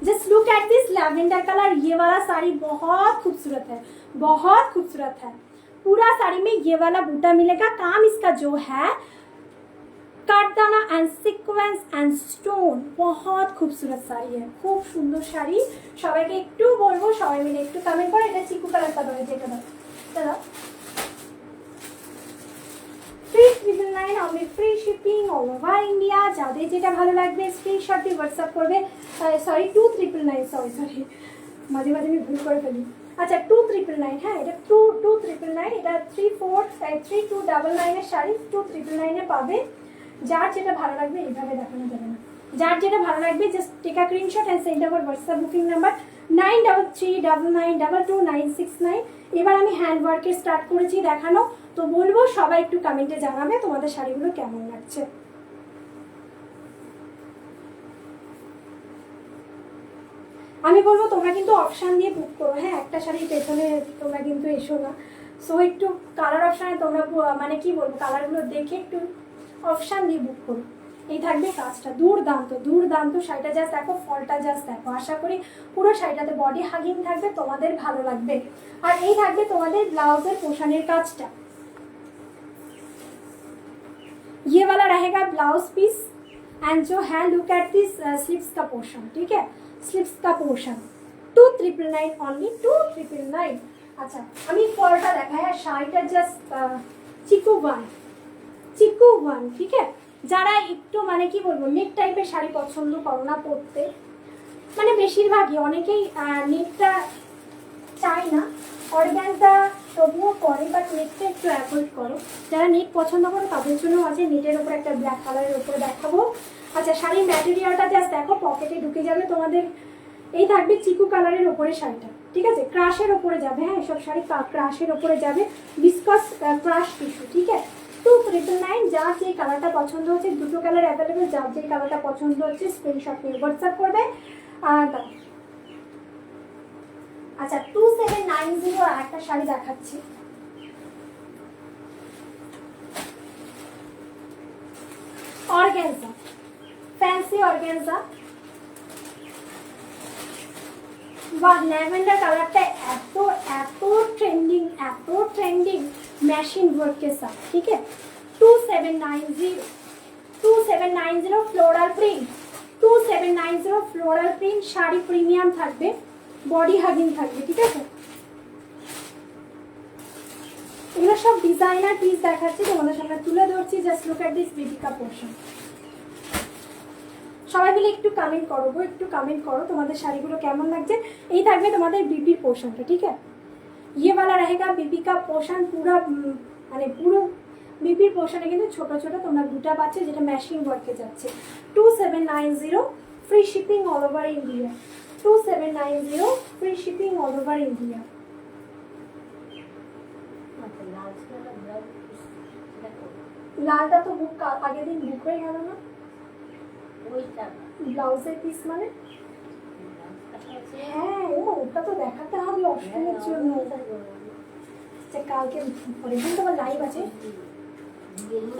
Just look at this lavender colour. ये वाला साड़ी बहुत खूबसूरत है, बहुत खूबसूरत है। पूरा साड़ी में ये वाला बूटा मिलेगा। काम इसका जो है কাঠদানা एंड সিকোয়েন্স एंड স্টোন, बहुत खूबसूरत শাড়ি है, খুব সুন্দর শাড়ি। সবাইকে একটু বলবো, সবাই মিলে একটু কমেন্ট করে, এটা চিকু কালারটা দাও, যেটা দাও দাও। 3999 only, free shipping all over India. যাদের যেটা ভালো লাগবে স্ক্রিনশট দিয়ে হোয়াটসঅ্যাপ করবে। সরি 2999, সরি মাঝে মাঝে আমি ভুল করে ফেলি। আচ্ছা 2399, হ্যাঁ এটা 2399, এটা 3299 এর শাড়ি 2399 এ পাবে। যার যেটা ভালো লাগবে এইভাবে দেখানো যাবে না, যার যেটা ভালো লাগবে just take a screenshot and send our WhatsApp booking number 9339922969। এবার আমি হ্যান্ড ওয়ার্কের স্টার্ট করেছি দেখানো। তো বলবো সবাই একটু কমেন্টে জানাবে তোমাদের শাড়িগুলো কেমন লাগছে। আমি বলবো তোমরা কিন্তু অপশান দিয়ে বুক করো, হ্যাঁ একটা শাড়ির পেছনে তোমরা কিন্তু এসো না। সো একটু কালার অপশানে তোমরা মানে কি বলবো কালারগুলো দেখে একটু অপশান দিয়ে বুক করো। এই থাকবে কাজটা, দুর্দান্ত দুর্দান্ত শাড়িটা, জাস্ট দেখো ফলটা জাস্ট দেখো। আশা করি পুরো শাড়িটাতে বডি হাগিং থাকবে, তোমাদের ভালো লাগবে। আর এই থাকবে তোমাদের ব্লাউজের পোশানের কাজটা। ये वाला रहेगा ब्लाउज पीस एंड जो है लुक एट दिस स्लीव्स का पोर्शन, ठीक है स्लीव्स का पोर्शन 2999 ओनली 2999। अच्छा আমি ফলটা দেখাই আর শাড়িটা জাস্ট চিকু ওয়ান, ঠিক আছে। যারা একটু মানে কি বলবো নেক টাইপের শাড়ি পছন্দ করো না পরতে, মানে বেশিরভাগই অনেকেই নেকটা চায় না, অর্গানটা তবুও করে বাট নেটটা একটু অ্যাভয়েড করো। যারা নেট পছন্দ করো তাদের জন্য আছে নেটের উপর একটা ব্ল্যাক কালারের উপরে দেখাবো। আচ্ছা শাড়ির ম্যাটেরিয়ালটা জাস্ট দেখো, পকেটে ঢুকে যাবে তোমাদের। এই থাকবে চিকু কালারের উপরে শাড়িটা, ঠিক আছে ক্রাশের উপরে যাবে, হ্যাঁ এসব শাড়ি ক্রাশের উপরে যাবে, বিস্কাস ক্রাশ টিস্যু, ঠিক আছে 2999। যার যে কালারটা পছন্দ হচ্ছে, দুটো কালার অ্যাভেলেবেল, যার যে কালারটা পছন্দ হচ্ছে স্ক্রিনশট নিয়ে হোয়াটসঅ্যাপ করবে। আর আচ্ছা 2790 আর একটা শাড়ি দেখাচ্ছি, অর্গানজা, ফ্যান্সি অর্গানজা। বাহ ল্যাভেন্ডার কালারটা এত এত ট্রেন্ডিং मैशिंग वर्क के साथ, ठीक है 2790 floral print 2790 floral print sari premium থাকবে, বডি হাগিং থাকবে, ঠিক আছে। এগুলো সব ডিজাইনার পিস দেখাচ্ছি তোমাদের সামনে তুলে ধরছি, জাস্ট লুক এট দিস বেবিকা পোর্শন। সবাই মিলে একটু কমেন্ট করো গো, একটু কমেন্ট করো তোমাদের শাড়িগুলো কেমন লাগছে। এই থাকবে তোমাদের বিপির পোর্শনটা, ঠিক আছে ये वाला रहेगा बीबी का पोर्शन पूरा, মানে পুরো বিপির পোর্শনে কিন্তু ছোট ছোট তোমরা দুটা পাচ্ছে, যেটা ম্যাশিং ওয়ার্কে যাচ্ছে 2790 free shipping all over India 2790 free shipping all over India. লালটা তো বুক আগের দিন বুক হয়ে গেল না, ব্লাউজের পিস মানে হ্যাঁ ওটা তো দেখাতে হবে অষ্টমীর জন্য। কালকে পরের দিন তোমার লাইভ আছে।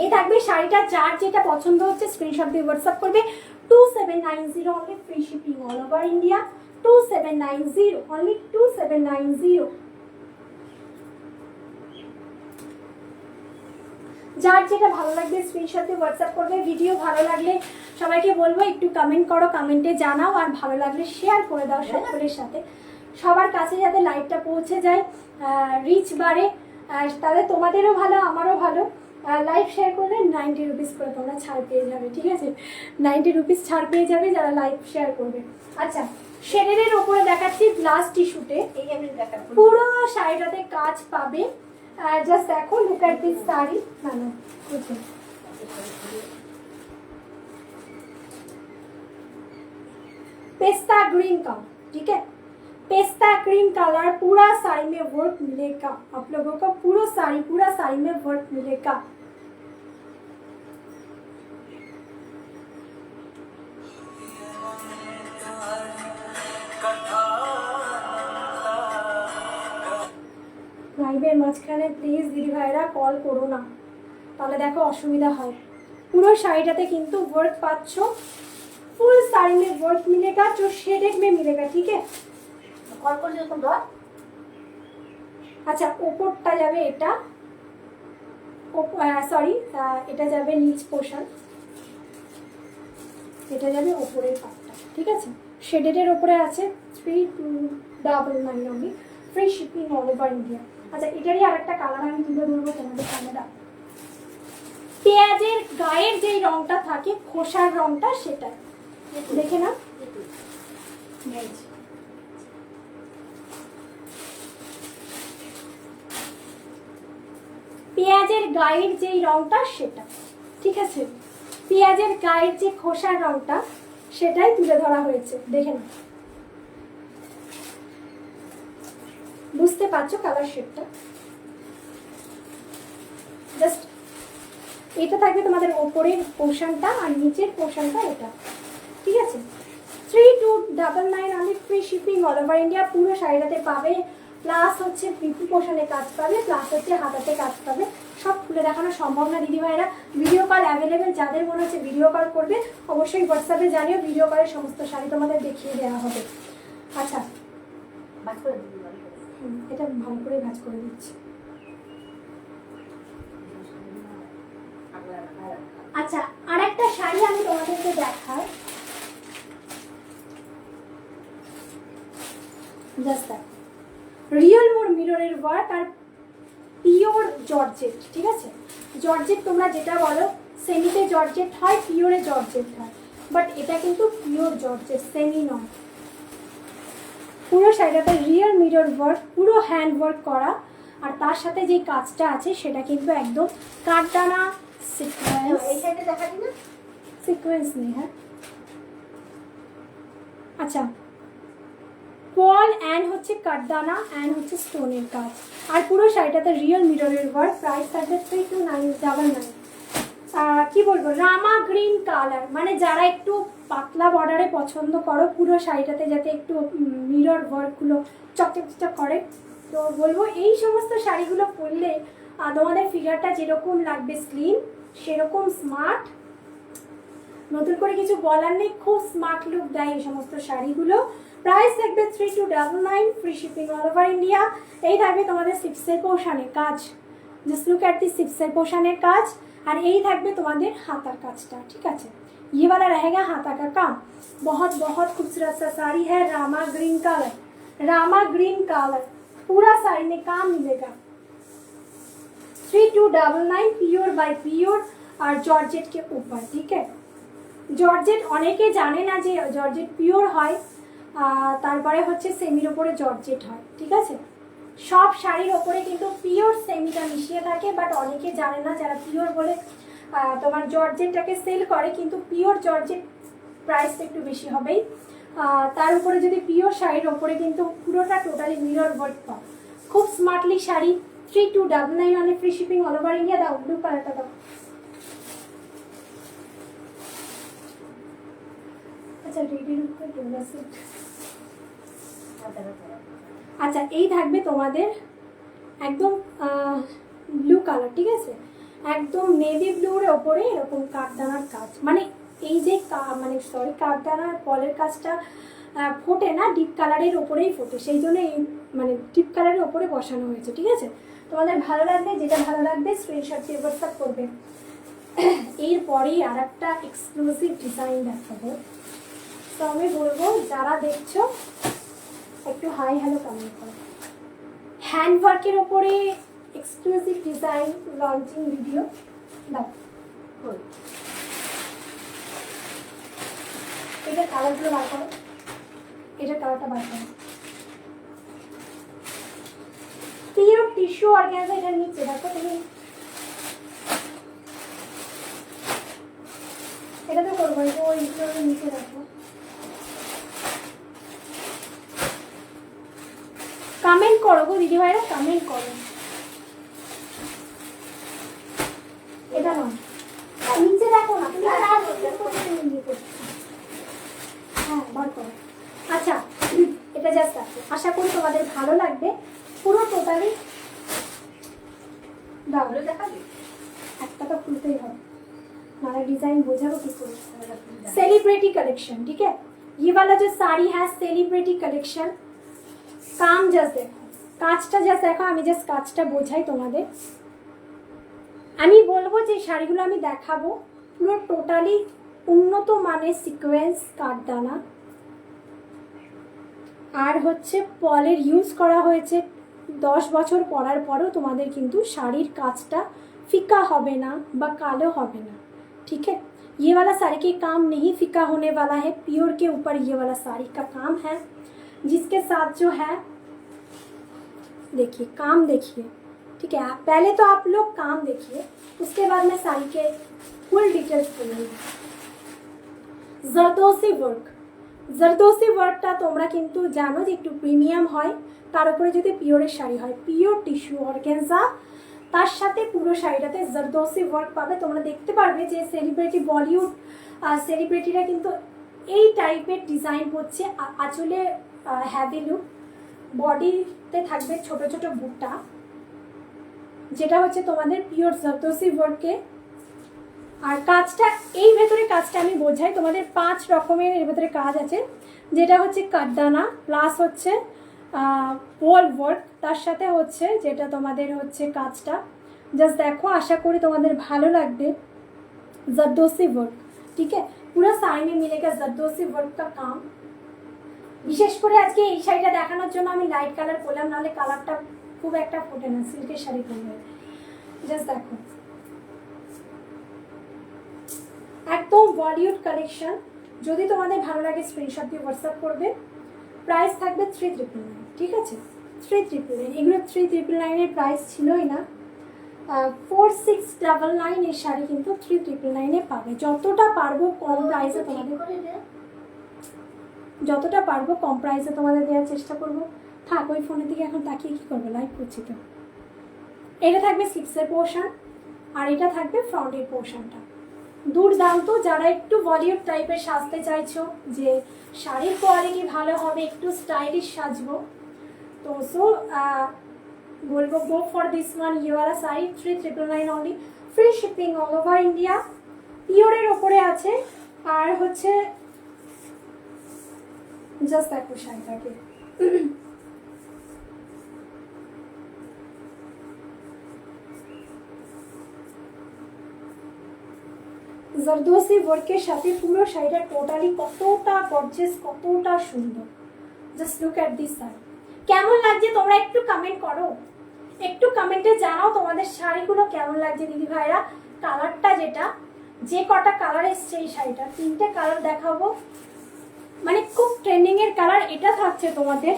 এই থাকবে শাড়িটা, যার যেটা পছন্দ হচ্ছে স্ক্রিনশট দিয়ে হোয়াটসঅ্যাপ করবে 2790 only free shipping all over India 2790 only 2790। যার যেটা ভালো লাগবে স্ক্রিনশট দিয়ে হোয়াটসঅ্যাপ করবে। ভিডিও ভালো লাগলে সবাইকে বলবো একটু কমেন্ট করো, কমেন্টে জানাও, আর ভালো লাগলে শেয়ার করে দাও সকলের সাথে, সবার কাছে যাতে লাইভটা পৌঁছে যায়, রিচ বাড়ে, তাহলে তোমাদেরও ভালো আমারও ভালো। লাইভ শেয়ার করলে 90 রুপিস করে তোমরা ছাড় পেয়ে যাবে, ঠিক আছে 90 রুপিস ছাড় পেয়ে যাবে যারা লাইভ শেয়ার করবে। আচ্ছা শেডের ওপরে দেখাচ্ছি গ্লাস টিস্যুতে, পুরো শাড়িটাতে কাজ পাবে। জাস্ট দেখো লুক এট দিস শাড়ি, না पेस्ता ग्रीन का, ठीक है पेस्ता ग्रीन कलर पूरा साड़ी में वर्क मिलेगा आप लोगों को, पूरा साड़ी में वर्क मिलेगा। লাইভের মাঝখানে প্লিজ দিদি ভাইরা কল করো না, তাহলে দেখো অসুবিধা হয়। পুরো শাড়িটাতে কিন্তু ওয়ার্ক পাচ্ছ, फुल साड़ी में वर्क मिलेगा, जो शेडेड में मिलेगा, ठीक है কল করলে তোমরা। আচ্ছা ওপরটা যাবে এটা, সরি এটা যাবে নিচ পোর্শন, এটা যাবে ওপরের পার্টটা, ঠিক আছে শেডেডের ওপরে আছে 3299 only free shipping all over India. আচ্ছা এটারই আরেকটা কালার আমি তুলে ধরবো তোমাদের সামনে। পেঁয়াজের গায়ের যে রংটা থাকে খোসার রংটা, সেটা দেখে না, পেঁয়াজের গায়ের যে রংটা সেটা, ঠিক আছে পেঁয়াজের গায়ের যে খোসার রংটা সেটাই তুলে ধরা হয়েছে, দেখে না বুঝতে পারছো কালার শেডটা। জাস্ট এটা থাকবে তোমাদের ওপরের পোর্শনটা আর নিচের পোর্শনটা এটা, ঠিক আছে 3299 only, free shipping all over India. পুরো শাড়িটাতে পাবে, প্লাস হচ্ছে পিপি পোর্শনে কাজ পাবে, প্লাস হচ্ছে হাতাতে কাজ পাবে। সব খুলে দেখানো সম্ভব না দিদি ভাইরা, ভিডিও কল অ্যাভেলেবেল। যাদের মনে হচ্ছে ভিডিও কল করবে অবশ্যই হোয়াটসঅ্যাপে জানিও, ভিডিও কলের সমস্ত শাড়ি তোমাদের দেখিয়ে দেওয়া হবে। আচ্ছা, ভাজ করে দিবি, ভাজ করে। এটা ভালো করে ভাজ করে দিচ্ছি। আচ্ছা, আর একটা শাড়ি আমি তোমাদেরকে দেখাই, জাস্ট দ্যাট রিয়েল মোর মিররের ওয়ার্ক আর পিওর জর্জেট, ঠিক আছে? জর্জেট তোমরা যেটা বলো, সেমিতে জর্জেট হয়, পিওরে জর্জেট হয়, বাট এটা কিন্তু পিওর জর্জেট, সেমি নয়। পুরো শাড়িটাতে রিয়েল মিরর ওয়ার্ক, পুরো হ্যান্ড ওয়ার্ক করা, আর তার সাথে যে কাজটা আছে সেটা কিন্তু একদম কাঠদানা সিকোয়েন্স। এই সাইডে দেখাবি না? সিকোয়েন্স নেই, হ্যাঁ। আচ্ছা, পল অ্যান্ড হচ্ছে কাঠদানা অ্যান্ড হচ্ছে স্টোনের কাজ, আর পুরো শাড়িটাতে রিয়েল মিররের ওয়ার্ক। প্রাইস থাকবে 3299। কি বলবো, রামা গ্রিন কালার, মানে যারা একটু পাতলা বর্ডারে পছন্দ করো, পুরো শাড়িটাতে যাতে একটু মিরর ওয়ার্কগুলো চকচক চকচক করে, তো বলবো এই সমস্ত শাড়িগুলো পরলে তোমাদের ফিগারটা যেরকম লাগবে স্লিম, সেরকম স্মার্ট। নতুন করে কিছু বলার নেই, খুব স্মার্ট লুক দেয় এই সমস্ত শাড়িগুলো। প্রাইস থাকবে 3299, free shipping all over India. এই থাকবে তোমাদের সিপসের পোর্শনের কাজ, জাস্ট লুক এট দি সিপসের পোর্শনের কাজ, আর এই থাকবে তোমাদের হাতার কাজটা, ঠিক আছে? ये वाला रहेगा हाथा का काम। बहुत बहुत खूबसूरत सा साड़ी है, Rama green colour, Rama green colour, पूरा साड़ी में काम मिलेगा। 3299 प्योर बाय प्योर और जॉर्जेट के ऊपर, ठीक है? জর্জেট অনেকে জানে না যে জর্জেট পিওর হয়, তারপরে হচ্ছে সেমির ওপরে জর্জেট হয়, ঠিক আছে? সব শাড়ির ওপরে কিন্তু পিওর সেমিটা মিশিয়ে থাকে, বাট অনেকে জানে না, যারা পিওর বলে তোমার জর্জেটটাকে সেল করে, কিন্তু পিওর জর্জেট প্রাইসটা একটু বেশি হবেই। তার উপরে যদি পিওর শাড়ির ওপরে কিন্তু পুরোটা টোটালি মিরর ওয়ার্ক পাও। খুব smartly sari, 3299 only, free shipping all over India. দাও ব্লু কালারটা দাও। আচ্ছা, রেডির উপরে ডোলা সেট। আচ্ছা, এই থাকবে তোমাদের একদম ব্লু কালার, ঠিক আছে? একদম নেভি ব্লুর ওপরে এরকম কাঠদানার কাজ, মানে এই যে মানে সরি কাঠদানার পলের কাজটা ফোটে না, ডিপ কালারের ওপরেই ফোটে, সেই জন্য এই মানে ডিপ কালারের ওপরে বসানো হয়েছে, ঠিক আছে? তোমাদের ভালো লাগবে, যেটা ভালো লাগবে স্ক্রিনশট দিয়ে হোয়াটসঅ্যাপ করবে। এরপরেই আর একটা এক্সক্লুসিভ ডিজাইন দেখাবো, তো আমি বলবো যারা দেখছো একটু হাই হ্যালো কমেন্ট করো। হ্যান্ড ওয়ার্কের ওপরে এক্সক্লুসিভ ডিজাইন লঞ্চিং ভিডিও দাও। এটা কালারগুলো বার করো, এটা কালারটা বার করো। পিওর টিস্যু অর্গানজা, এটা নিচে দেখো তুমি, এটা তো করবো, ওই নিচে দেখো। কমেন্ট করো গো দিদি ভাইরা, কমেন্ট করো। এটা নয়, নিচে দেখো না, হ্যাঁ বার করো। আচ্ছা, এটা জাস্ট দেখো, আশা করি তোমাদের ভালো লাগবে। পুরো টোটালি দাও, দেখাবি? একটা তো খুলতেই হবে, মানে डिजाइन बोझाबो की করে। सेलिब्रिटी कलेक्शन, ठीक है? ये वाला जो साड़ी है सेलिब्रिटी कलेक्शन। काम जस्ट देखो, কাজটা জাস্ট দেখো, আমি জাস্ট কাজটা বোঝাই তোমাদের। আমি বলবো যে শাড়িগুলো আমি দেখাবো পুরো টোটালি উন্নত মানের সিকোয়েন্স কাঠদানা, আর হচ্ছে পলের ইউজ করা হয়েছে। 10 বছর পরার পরেও তোমাদের কিন্তু শাড়ির কাজটা ফিকা হবে না বা কালো হবে না, ठीक है? ये वाला साड़ी के काम नहीं फीका होने वाला है, प्योर के ऊपर ये वाला साड़ी का काम है, जिसके साथ जो है देखिए काम देखिए, ठीक है? पहले तो आप लोग काम देखिए, उसके बाद मैं साड़ी के फुल डिटेल्स बोलूँगी। जरदोसी वर्क, जरदोसी वर्कটা তোমরা কিন্তু জানো যে একটু প্রিমিয়াম হয়, তার উপরে যদি পিওরের শাড়ি হয়, পিওর টিস্যু অর্গানজা, তার সাথে পুরো শাড়িটাতে জরদোসি ওয়ার্ক পাবে। তোমরা দেখতে পারবে যে সেলিব্রিটি বলিউড সেলিব্রিটিরা কিন্তু এই টাইপের ডিজাইন হচ্ছে আঁচলে হ্যাভি লুক, বডিতে থাকবে ছোট ছোট বুটা, যেটা হচ্ছে তোমাদের পিওর জারদোসি ওয়ার্কে। আর কাজটা এই ভেতরে কাজটা আমি বোঝাই, তোমাদের 5 রকমের এর ভেতরে কাজ আছে, যেটা হচ্ছে কাঠদানা প্লাস হচ্ছে ওয়াল ওয়ার্ক, তার সাথে হচ্ছে যেটা তোমাদের হচ্ছে কাজটা জাস্ট দেখো, আশা করি তোমাদের ভালো লাগবে। জারদোসি ওয়ার্ক, ঠিক है, पूरा साड़ी में मिलेगा জারদোসি ওয়ার্ক का काम। বিশেষ করে আজকে এই শাড়িটা দেখানোর জন্য আমি লাইট কালার করলাম, নাহলে কালারটা খুব একটা ফোটে না সিল্কের শাড়ি পরলে। জাস্ট দেখো, একদম বলিউড কালেকশন। যদি তোমাদের ভালো লাগে স্ক্রিনশট দিয়ে হোয়াটসঅ্যাপ করবে। প্রাইস থাকবে 399, ঠিক আছে, 399। এগুলো 399 এর প্রাইস ছিলই না। 4699 এর শাড়ি কিন্তু 399 এ পাবে। যতটা পারবো কম প্রাইসে তোমাদের, যতটা পারবো কম প্রাইসে তোমাদের দেওয়ার চেষ্টা করবো। থাক, ওই ফোনের দিকে এখন তাকিয়ে কি করবো, লাইভ করছি তো। এটা থাকবে স্লিপসের পোর্শন, আর এটা থাকবে ফ্রন্টের পোর্শনটা। দুর্দান্ত। যারা একটু বলিউড টাইপের সাজতে চাইছো, যে শাড়ির কোয়ালিটি ভালো হবে, একটু স্টাইলিশ সাজবো, তো সো বলবো গো ফর দিস ওয়ান। ये वाला sari 399 only, free shipping all over India, পিওরের ওপরে আছে। আর হচ্ছে জাস্ট দেখো শাড়িটাকে, জারদোসি ওয়ার্কের সাথে পুরো শাড়িটা টোটালি কতটা গর্জিয়াস, কতটা সুন্দর। Just look at this sari. কেমন লাগছে তোমরা একটু কমেন্ট করো, একটু কমেন্টে জানাও তোমাদের শাড়িগুলো কেমন লাগছে দিদি ভাইরা। কালারটা যেটা, যে কটা কালার এসছে এই শাড়িটা, 3টে কালার দেখাবো, মানে খুব ট্রেন্ডিং এর কালার। এটা থাকছে তোমাদের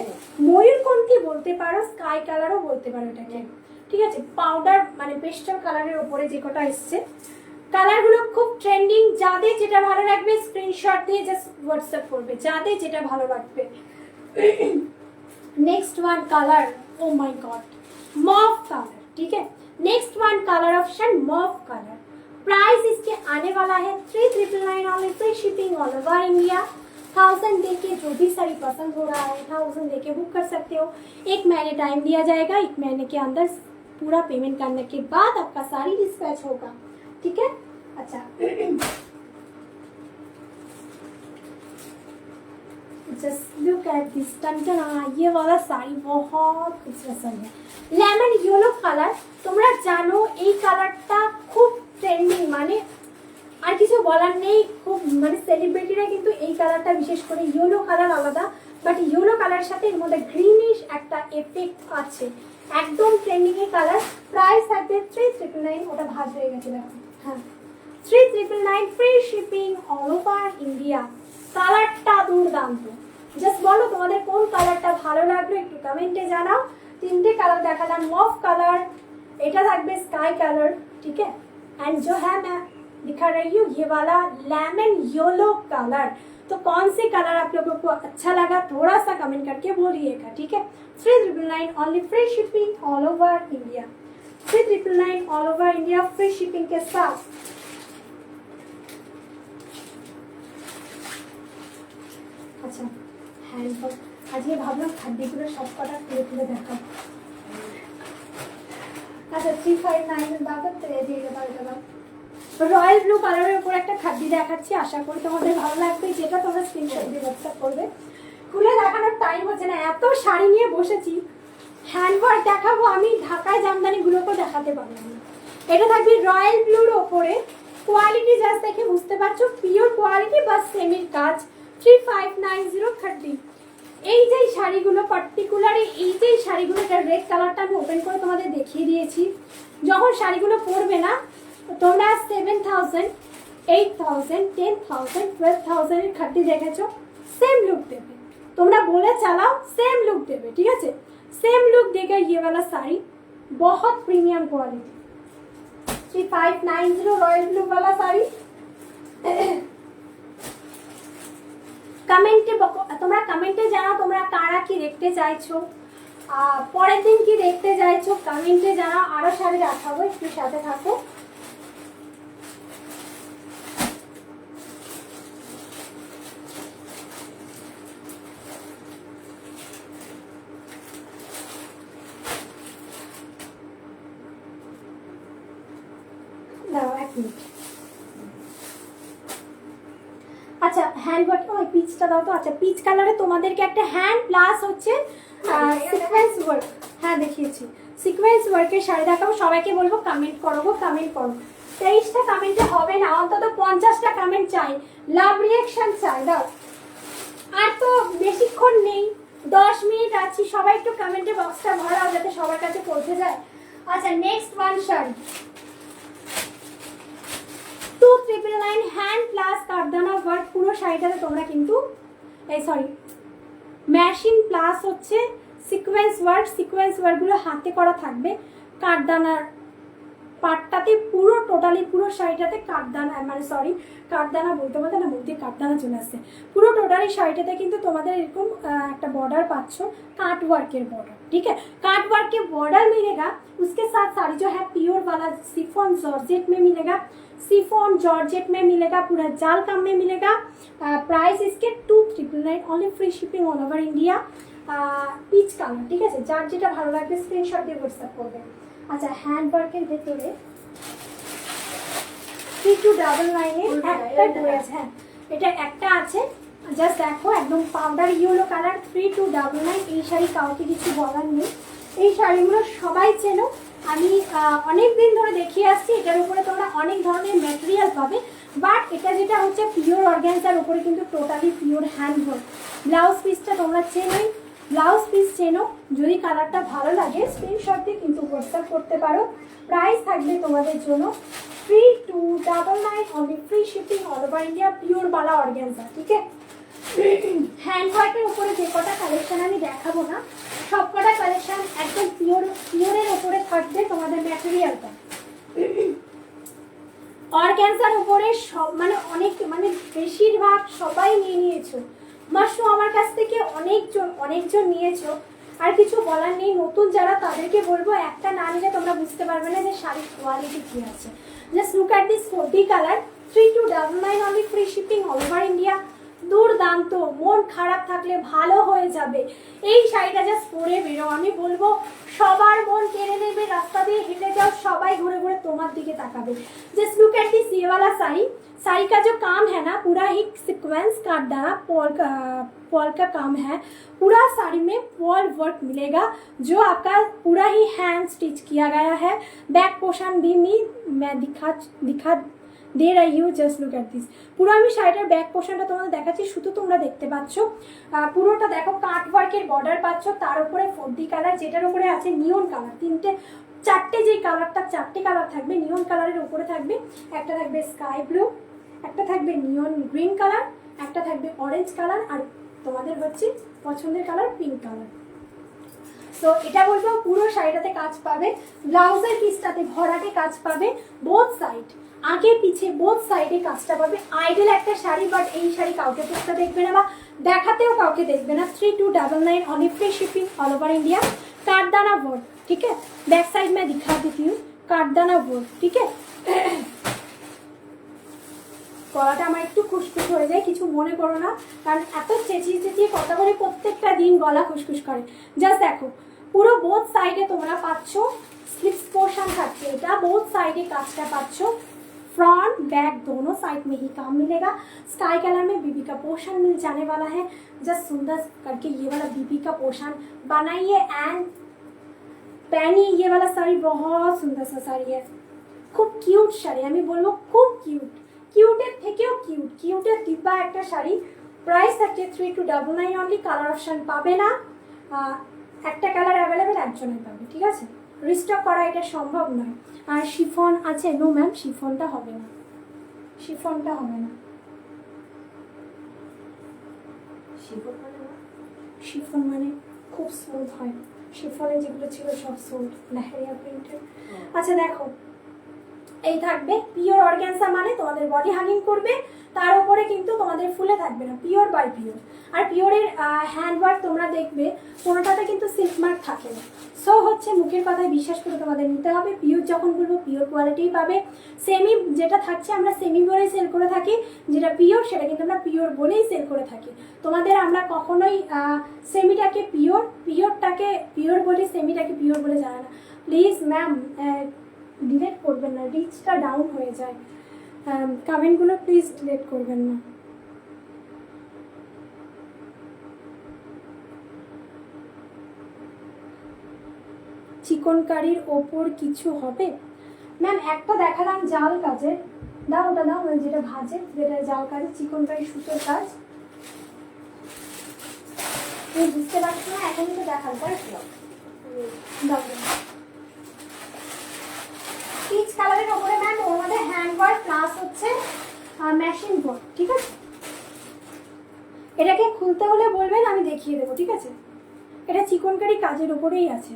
ময়ূরকণ্ঠী বলতে পারো, স্কাই কালারও বলতে পারো এটাকে, ঠিক আছে, পাউডার মানে পেস্টাল কালারের ওপরে যে কটা এসছে কালারগুলো খুব ট্রেন্ডিং। যাদের যেটা ভালো লাগবে স্ক্রিনশট দিয়ে জাস্ট হোয়াটসঅ্যাপ করবে, যাদের যেটা ভালো লাগবে। Next one colour, oh my God, mauve colour, ठीक है। Next one colour option mauve colour. Price इसके आने वाला है 399 only, free shipping all over India. 1000 देके जो भी साड़ी पसंद हो रहा है 1000 देके बुक कर सकते हो। 1 महीने टाइम दिया जाएगा, 1 महीने के अंदर पूरा पेमेंट करने के बाद आपका साड़ी डिस्पैच होगा, ठीक है। अच्छा जस्ट लुक एट दिस टंटना, ये वाला শাড়ি बहुत खूबसूरत শাড়ি है। লেমন ইয়েলো কালার, তোমরা জানো এই কালারটা খুব ট্রেন্ডিং, মানে আর কিছু বলার নেই, খুব মানে সেলিব্রিটিরা কিন্তু এই কালারটা বিশেষ করে, ইয়েলো কালার আলাদা, বাট ইয়েলো কালারের সাথে এর মধ্যে গ্রিনিশ একটা এফেক্ট আছে, একদম ট্রেন্ডিং এর কালার। প্রাইস থাকবে 399, ওটা ভাঁজ হয়ে গেছে দেখো, হ্যাঁ 399, free shipping all over India. কালারটা দুর্দান্ত। জাস্ট বলো তোমাদের কোন কালারটা ভালো লাগলো, একটু কমেন্টে জানাও। 3টে কালার দেখালাম, মফ কালার, এটা থাকবে स्काई कलर, ठीक है, एंड जो है मैं दिखा रही हूँ ये वाला लेमन येलो कलर। तो कौन से कलर आप लोगों को अच्छा लगा थोड़ा सा कमेंट करके बोलिएगा, ठीक है। 399 only, free shipping all over India, 399 all over India free shipping के साथ। अच्छा হ্যান্ডবাগ, আজকে ভাবলাম খাদ্যগুলো সব কটা খুলে খুলে দেখাবো। আচ্ছা 359 এর বাবদ দিয়ে দেবো এটা। রয়্যাল ব্লু কালারের উপর একটা খাদ্য দেখাচ্ছি, আশা করি তোমাদের ভালো লাগবে। যেটা তোমরা স্ক্রিনশট দিয়ে হোয়াটসঅ্যাপ করবে। খুলে দেখানোর টাইম হচ্ছে না, এত শাড়ি নিয়ে বসেছি। হ্যান্ডওয়ার্ক দেখাবো আমি, ঢাকায় জামদানিগুলোকেও দেখাতে পারবো না। এটা থাকবে রয়্যাল ব্লুর ওপরে, কোয়ালিটি জাস্ট দেখে বুঝতে পারছো, পিওর কোয়ালিটি বা সেমির কাজ। 3590 এই যে শাড়িগুলো পার্টিকুলারলি, এই যে শাড়িগুলো, এটা রেড কালারটা আমি ওপেন করে তোমাদের দেখিয়ে দিয়েছি। যখন শাড়িগুলো পরবে না তোমরা 7000, 8000, 10000, 12000 এর খাদ্য দেখেছো, सेम लुक देवे। তোমরা বলে চালাও सेम लुक देवे, ठीक है, सेम लुक देगा ये वाला साड़ी, बहुत प्रीमियम क्वालिटी। 3590 रॉयल ब्लू वाला साड़ी। কমেন্টে তোমরা কমেন্টে জানাও তোমরা কারা কি দেখতে চাইছো, পরের দিন কি দেখতে চাইছো কমেন্টে জানাও। আরো শাড়ি দেখাবো, একটু সাথে থাকো। কিউট। আচ্ছা হ্যান্ড ওয়ার্ক, ওই পিচটা দাও তো। আচ্ছা পিচ কালারে তোমাদেরকে একটা হ্যান্ড প্লাস হচ্ছে সিকোয়েন্স ওয়ার্ক, হ্যাঁ দেখিয়েছি, সিকোয়েন্স ওয়ার্কের শাড়ি দেখাবো। সবাইকে বলবো কমেন্ট করো গো, কমেন্ট করো। 23টা কমেন্টে হবে না, অন্তত 50টা কমেন্ট চাই, লাভ রিয়াকশন চাই। দাও, আর তো বেশিক্ষণ নেই, 10 মিনিট আছি। সবাই একটু কমেন্টে বক্সটা ভরাও যাতে সবার কাছে পৌঁছে যায়। আচ্ছা next one sari 2999 hand plus কারদানা ওয়ার্ক। পুরো শাড়িটাতে তোমরা কিন্তু এই সরি ম্যাশিং প্লাস হচ্ছে সিকোয়েন্স ওয়ার্ক, সিকোয়েন্স ওয়ার্কগুলো হাতে করা থাকবে। কারদানার পাটটাতে পুরো টোটালি পুরো শাড়িটাতে কাঠদানা, মানে সরি কাঠদানা বলতে বলতে না মধ্যে কাঠদানা চলে আসছে। পুরো টোটালি শাড়িটাতে কিন্তু তোমাদের এরকম একটা বর্ডার পাচ্ছ, काट वर्क के बॉर्डर, ठीक है। काट वर्क के बॉर्डर मिलेगा, उसके साथ साड़ी जो है प्योर वाला सिफॉन जॉर्जेट में मिलेगा, सिफॉन जॉर्जेट में मिलेगा, पूरा जाल काम में मिलेगा। प्राइस इसके 2999 only, free shipping all over India. Peach colour, ঠিক আছে। যার যেটা ভালো লাগবে স্ক্রিনশট দিয়ে হোয়াটসঅ্যাপ করবে। আচ্ছা হ্যান্ড ওয়ার্কের ভেতরে 3299 একটা ড্রেস, হ্যাঁ এটা একটা আছে। জাস্ট দেখো একদম পাউডার ইয়েলো কালার 3299। এই শাড়ি কাউকে কিছু বলার নেই, এই শাড়িগুলো সবাই চেনো। আমি অনেক দিন ধরে দেখিয়ে আসছি। এটার উপরে তোমরা অনেক ধরনের ম্যাটেরিয়াল পাবে, বাট এটা যেটা হচ্ছে পিওর অর্গানজার উপরে কিন্তু totally pure hand work. Blouse পিসটা তোমরা চেনোই, ব্লাউজ পিস চেনো। যদি কালারটা ভালো লাগে স্ক্রিনশট দিয়ে কিন্তু হোয়াটসঅ্যাপ করতে পারো। প্রাইস থাকবে তোমাদের জন্য 3299 only, free shipping all over India, pure বালা অর্গানজা, ঠিক আছে। হ্যান্ড ওয়ার্কের উপরে যে কটা কালেকশন আমি দেখাবো না, সব কটা কালেকশন একদম পিওরের উপরে থাকবে তোমাদের ম্যাটেরিয়ালটা। অর্গানজার উপরে সব মানে মানে বেশিরভাগ সবাই নিয়ে নিয়েছো। মাসু আমার কাছ থেকে অনেকজন নিয়েছো, আর কিছু বলার নেই। নতুন যারা তাদেরকে বলবো একটা না নিলে তোমরা বুঝতে পারবে না যে শাড়ির কোয়ালিটি কি আছে। Just look at this 40 colour, 3299 only, free shipping all over India. দুর্দান্ত, মন খারাপ থাকলে ভালো হয়ে যাবে। এই শাড়িটা জাস্ট পরে বেরো, আমি বলবো সবার মন কেড়ে নেবে। রাস্তা দিয়ে হেঁটে যাও, সবাই ঘুরে ঘুরে তোমার দিকে তাকাবে। जस्ट लुक एट दिस ये वाला साड़ी, साड़ी का जो काम है ना पूरा ही सीक्वेंस काटदाना पॉल का काम है। पूरा साड़ी में पॉल वर्क मिलेगा जो आपका पूरा ही हैंड स्टिच किया गया है। बैक पोर्शन भी मैं दिखा दे रही हूँ। जस्ट लुक एट दिस, পুরো আমি শাড়িটার ব্যাক পোর্শনটা তোমাদের দেখাচ্ছি, শুধু তোমরা দেখতে পাচ্ছ। পুরোটা দেখো কাট ওয়ার্কের বর্ডার পাচ্ছ, তার উপরে 40 কালার, যেটার উপরে আছে নিয়ন কালার। চারটে যে কালারটা, চারটে কালার থাকবে। নিয়ন কালারের উপরে থাকবে, একটা থাকবে স্কাই ব্লু, একটা থাকবে নিয়ন গ্রিন কালার, একটা থাকবে অরেঞ্জ কালার, আর তোমাদের হচ্ছে পছন্দের কালার পিঙ্ক কালার। তো এটা বলবো পুরো শাড়িটাতে কাজ পাবে, ব্লাউজের পিসটাতে ভরাটে কাজ পাবে, বোথ সাইড আগে পিছে বোথ সাইডে কাজটা পাবে। আইডেল একটা শাড়ি, বাট এই শাড়ি কাউকে পরতে দেখবে না বা দেখাতেও কাউকে দেখবে না। 3299 only, free shipping all over India. काटदाना वर्क, ठीक है। बैक साइड में दिखा देती हूँ, काटदाना वर्क, ठीक है। গলাটা আমার একটু খুশখুশ হয়ে যায়, কিছু মনে করো না, কারণ এত চেঁচিয়ে কথা বলে প্রত্যেকটা দিন গলা খুশখুশ করে। জাস্ট দেখো পুরো বোথ সাইডে তোমরা পাচ্ছ স্লিপস পোর্শন থাকছে, এটা বোথ साइडे কাজটা পাচ্ছ। फ्रंट बैक दोनों साइड में ही काम मिलेगा। स्काई कलर में बीबी का पोर्शन मिल जाने वाला है। जस्ट सुंदर करके ये वाला बीबी का पोर्शन बनाइए एंड पहनिए। ये वाला साड़ी बहुत सुंदर सा साड़ी है, खूब किউট শাড়ি। আমি বলবো খুব কিউট, কিউটের থেকেও কিউট, কিউটের দিব্যা একটা শাড়ি। প্রাইস থাকছে 3299 অনলি। কালার অপশন পাবে না, একটা কালার অ্যাভেলেবেল একজনের পাবে, ঠিক আছে। রিস্টক করা এটা সম্ভব নয়। আর শিফন আছে? নো ম্যাম, শিফনটা হবে না, শিফনটা হবে না। শিফন মানে খুব স্মুথ হয়, শিফনে যেগুলো ছিল সব স্মুথ লেহেরিয়া প্রিন্টের। আচ্ছা দেখো এই থাকবে পিওর অর্গানজা, মানে তোমাদের বডি হাগিং করবে, তার উপরে কিন্তু তোমাদের ফুলে থাকবে না, পিওর বাই পিওর। আর পিওরের হ্যান্ড ওয়ার্ক তোমরা দেখবে কোনোটাতে কিন্তু সিল্ক মার্ক থাকে না। সো হচ্ছে মুখের কথায় বিশ্বাস করে তোমাদের নিতে হবে। পিওর যখন বলবো পিওর কোয়ালিটিই পাবে। সেমি যেটা থাকছে আমরা সেমি বলেই সেল করে থাকি, যেটা পিওর সেটা কিন্তু আমরা পিওর বলেই সেল করে থাকি। তোমাদের আমরা কখনোই সেমিটাকে পিওরটাকে পিওর বলি, সেমিটাকে পিওর বলে জানা না। প্লিজ ম্যাম ডিলেট করবেন না, রিচটা ডাউন হয়ে যায়। কমেন্টগুলো প্লিজ ডিলেট করবেন না। চিকন কারির ওপর কিছু হবে? ম্যাম একটা দেখালাম জাল কাজের, দাও ওটা দাও, মানে যেটা ভাজে, যেটা জাল কাজে চিকন কারি সুতোর কাজ। তুমি বুঝতে পারছো না, এখনই তো দেখাল, তাই তো? দাও পিচ কালারের ওপরে ম্যাম ওর মধ্যে হ্যান্ড ওয়ার্ক প্লাস হচ্ছে মেশিন ওয়ার্ক, ঠিক আছে? এটাকে খুলতে হলে বলবেন, আমি দেখিয়ে দেবো, ঠিক আছে? এটা চিকনকারি কাজের উপরেই আছে,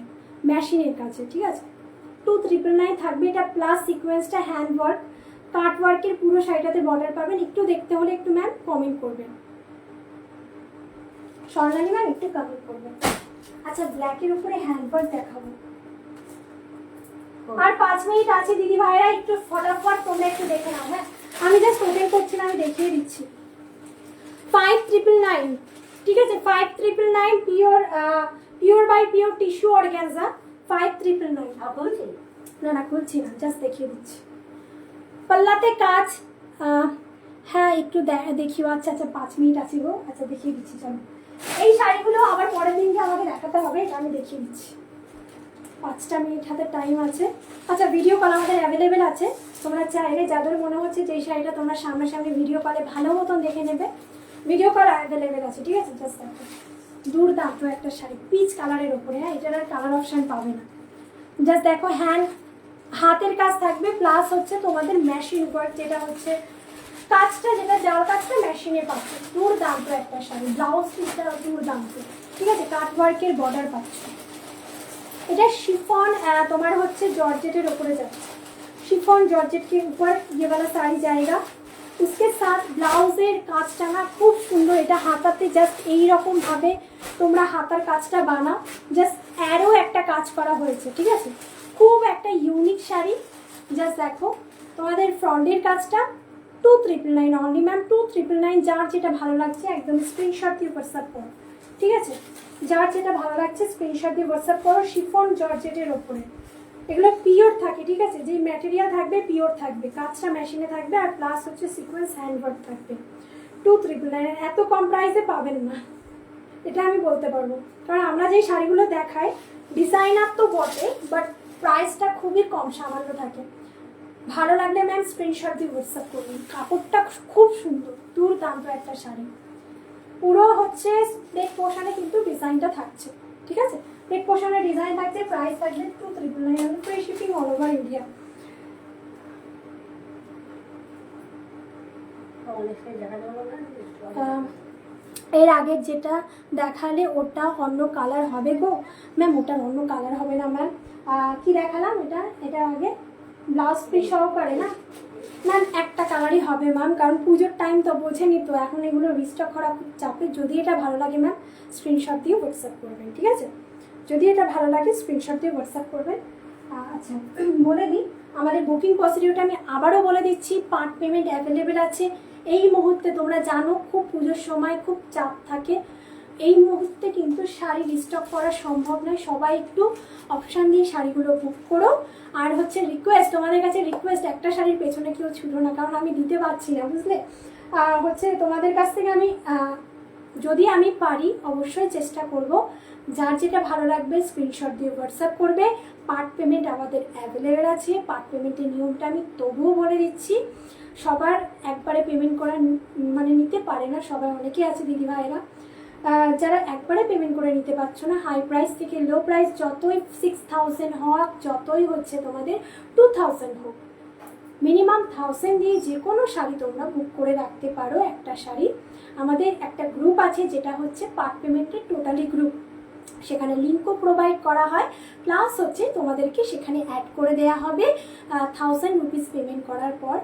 মেশিনের কাছে, ঠিক আছে? 2999 থাকবে এটা, প্লাস সিকোয়েন্সটা হ্যান্ড ওয়ার্ক, কাট ওয়ার্কের পুরো শাড়িটাতে বর্ডার পাবেন। একটু দেখতে হলে একটু ম্যাম কমেন্ট করবেন, স্বর্ণালী ম্যাম একটু কমেন্ট করবেন। আচ্ছা, ব্ল্যাকের উপরে হ্যান্ড ওয়ার্ক দেখাবো। আর 5 মিনিট আছে দিদি ভাইরা, একটু ফটাফট তোমরা একটু দেখে নাও। হ্যাঁ, আমি জাস্ট ওপেন করছি না, আমি দেখিয়ে দিচ্ছি। 5999, ঠিক আছে? 5999 pure by pure tissue organza, 5999। না না খুলছি না, জাস্ট দেখিয়ে দিচ্ছি। পাল্লাতে কাজ, হ্যাঁ একটু দেখিও। আচ্ছা আচ্ছা 5 মিনিট আছে গো, আচ্ছা দেখিয়ে দিচ্ছি। চলো, এই শাড়িগুলো আবার পরের দিনকে আমাকে দেখাতে হবে, এটা আমি দেখিয়ে দিচ্ছি। 5টা মিনিট হাতে টাইম আছে। আচ্ছা, ভিডিও কল আমাদের অ্যাভেলেবেল আছে, তোমরা চাইলে যাদের মনে হচ্ছে যে এই শাড়িটা তোমরা সামনাসামনি ভিডিও কলে ভালো মতন দেখে নেবে, ভিডিও কল অ্যাভেলেবেল আছে, ঠিক আছে? জাস্ট দেখো, দুর্দান্ত একটা শাড়ি পিচ কালারের ওপরে। হ্যাঁ, এটার আর কালার অপশান পাবে না। জাস্ট দেখো, হাতের কাজ থাকবে, প্লাস হচ্ছে তোমাদের মেশিন ওয়ার্ক, যেটা হচ্ছে কাজটা, যেটা জাল কাজটা মেশিনে পাচ্ছে। দুর্দান্ত একটা শাড়ি, ব্লাউজ পিসটা দুর্দান্ত, ঠিক আছে? কাট ওয়ার্কের বর্ডার পাচ্ছে। এটা শিফন, তোমার হচ্ছে জর্জেটের ওপরে যাচ্ছে, शिफॉन जॉर्जेट के ऊपर ये वाला साड़ी जाएगा। उसके साथ ब्लाउजेर काजटा ना खूब सुंदर, এটা হাতাতে জাস্ট এই রকম ভাবে তোমরা হাতার কাজটা বানাও, জাস্ট অ্যারো একটা কাজ করা হয়েছে, ঠিক আছে? খুব একটা ইউনিক শাড়ি। জাস্ট দেখো তোমাদের ফ্রন্টের কাজটা 2999 অনলি ম্যাম, 2999। যার যেটা ভালো লাগছে একদম স্ক্রিনশট দিয়ে হোয়াটসঅ্যাপ করো, ঠিক আছে? যার যেটা ভালো লাগছে স্ক্রিনশট দিয়ে হোয়াটসঅ্যাপ করো। শিফন জর্জেটের ওপরে এগুলো পিওর থাকে, ঠিক আছে? যে ম্যাটেরিয়াল থাকবে পিওর থাকবে, কাজটা মেশিনে থাকবে, আর প্লাস হচ্ছে সিকোয়েন্স হ্যান্ডওয়ার্ক থাকবে। 2999 এত কম প্রাইসে পাবেন না, এটা আমি বলতে পারবো। কারণ আমরা যেই শাড়িগুলো দেখাই ডিজাইনার তো বটে, বাট প্রাইসটা খুবই কম, সামান্য থাকে। ভালো লাগলে ম্যাম স্ক্রিনশট দিয়ে হোয়াটসঅ্যাপ করুন। কাপড়টা খুব সুন্দর, দুর্দান্ত একটা শাড়ি। পুরো হচ্ছে নেক পোর্শনে কিন্তু ডিজাইনটা থাকছে, ঠিক আছে? নেক পোর্শনে ডিজাইন থাকছে, প্রাইস থাকবে 2999, free shipping all over India. এর আগের যেটা দেখালে ওটা অন্য কালার হবে গো ম্যাম, ওটার অন্য কালার হবে না ম্যাম। কি দেখালাম এটা আগে ব্লাউজ পিস সহকারে না ম্যাম, একটা কালারই হবে ম্যাম, কারণ পুজোর টাইম তো বোঝেনি তো, এখন এগুলো রিস্টক করা খুব চাপে। যদি এটা ভালো লাগে ম্যাম স্ক্রিনশট দিয়ে হোয়াটসঅ্যাপ করবেন, ঠিক আছে? যদি এটা ভালো লাগে স্ক্রিনশট দিয়ে হোয়াটসঅ্যাপ করবেন। আচ্ছা, বলে দিই আমাদের বুকিং প্রসিডিওরটা আমি আবারও বলে দিচ্ছি। পার্ট পেমেন্ট অ্যাভেলেবেল আছে এই মুহূর্তে। তোমরা জানো খুব পুজোর সময় খুব চাপ থাকে, এই মুহূর্তে কিন্তু শাড়ি রিস্টক করা সম্ভব নয়। সবাই একটু অপশান দিয়ে শাড়িগুলো বুক করো। আর হচ্ছে রিকোয়েস্ট, তোমাদের কাছে রিকোয়েস্ট, একটা শাড়ির পেছনে কেউ ছুটো না, কারণ আমি দিতে পারছি না, বুঝলে? হচ্ছে তোমাদের কাছ থেকে আমি যদি আমি পারি অবশ্যই চেষ্টা করব। যার যেটা ভালো লাগবে স্ক্রিনশট দিয়ে হোয়াটসঅ্যাপ করবে। পার্ট পেমেন্ট আমাদের অ্যাভেলেবেল আছে। পার্ট পেমেন্টের নিয়মটা আমি তবুও বলে দিচ্ছি, সবার একবারে পেমেন্ট করা মানে নিতে পারে না সবাই, অনেকে আছে দিদি ভাইরা যারা একবারে পেমেন্ট করে নিতে পারছো না। হাই প্রাইস থেকে লো প্রাইস, যতই 6000 হোক, যতই হচ্ছে তোমাদের 2000 হোক, মিনিমাম 1000 দিয়ে যে কোনো শাড়ি তোমরা বুক করে রাখতে পারো। একটা শাড়ি আমাদের একটা গ্রুপ আছে, যেটা হচ্ছে পার্ট পেমেন্টের টোটালি গ্রুপ, সেখানে লিঙ্কও প্রোভাইড করা হয়, প্লাস হচ্ছে তোমাদেরকে সেখানে অ্যাড করে দেওয়া হবে। 1000 রুপিস পেমেন্ট করার পর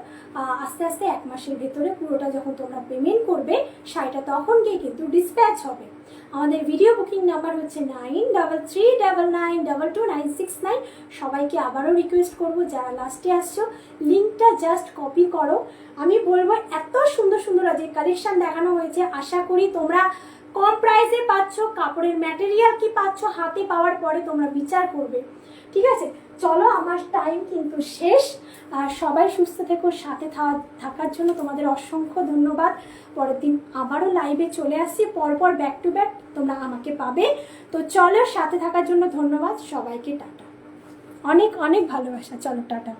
আস্তে আস্তে 1 মাসের ভেতরে পুরোটা যখন তোমরা পেমেন্ট করবে শাড়িটা তখন গিয়ে কিন্তু ডিসপ্যাচ হবে। আমাদের ভিডিও বুকিং নাম্বার হচ্ছে 9339922969। সবাইকে আবারও রিকোয়েস্ট করবো, যারা লাস্টে আসছো লিঙ্কটা জাস্ট কপি করো। আমি বলবো এত সুন্দর সুন্দর আজ কালেকশন দেখানো হয়েছে, আশা করি তোমরা কম প্রাইসে পাচ্ছ। কাপড়ের ম্যাটেরিয়াল কি পাচ্ছ হাতে পাওয়ার পরে তোমরা বিচার করবে, ঠিক আছে? চলো আমার টাইম কিন্তু শেষ। আর সবাই সুস্থ থেকো, সাথে থাকার জন্য তোমাদের অসংখ্য ধন্যবাদ। পরের দিন আবারও লাইভে চলে আসছি, পরপর ব্যাক টু ব্যাক তোমরা আমাকে পাবে। তো চলো, সাথে থাকার জন্য ধন্যবাদ সবাইকে, টাটা, অনেক অনেক ভালোবাসা, চলো টাটা।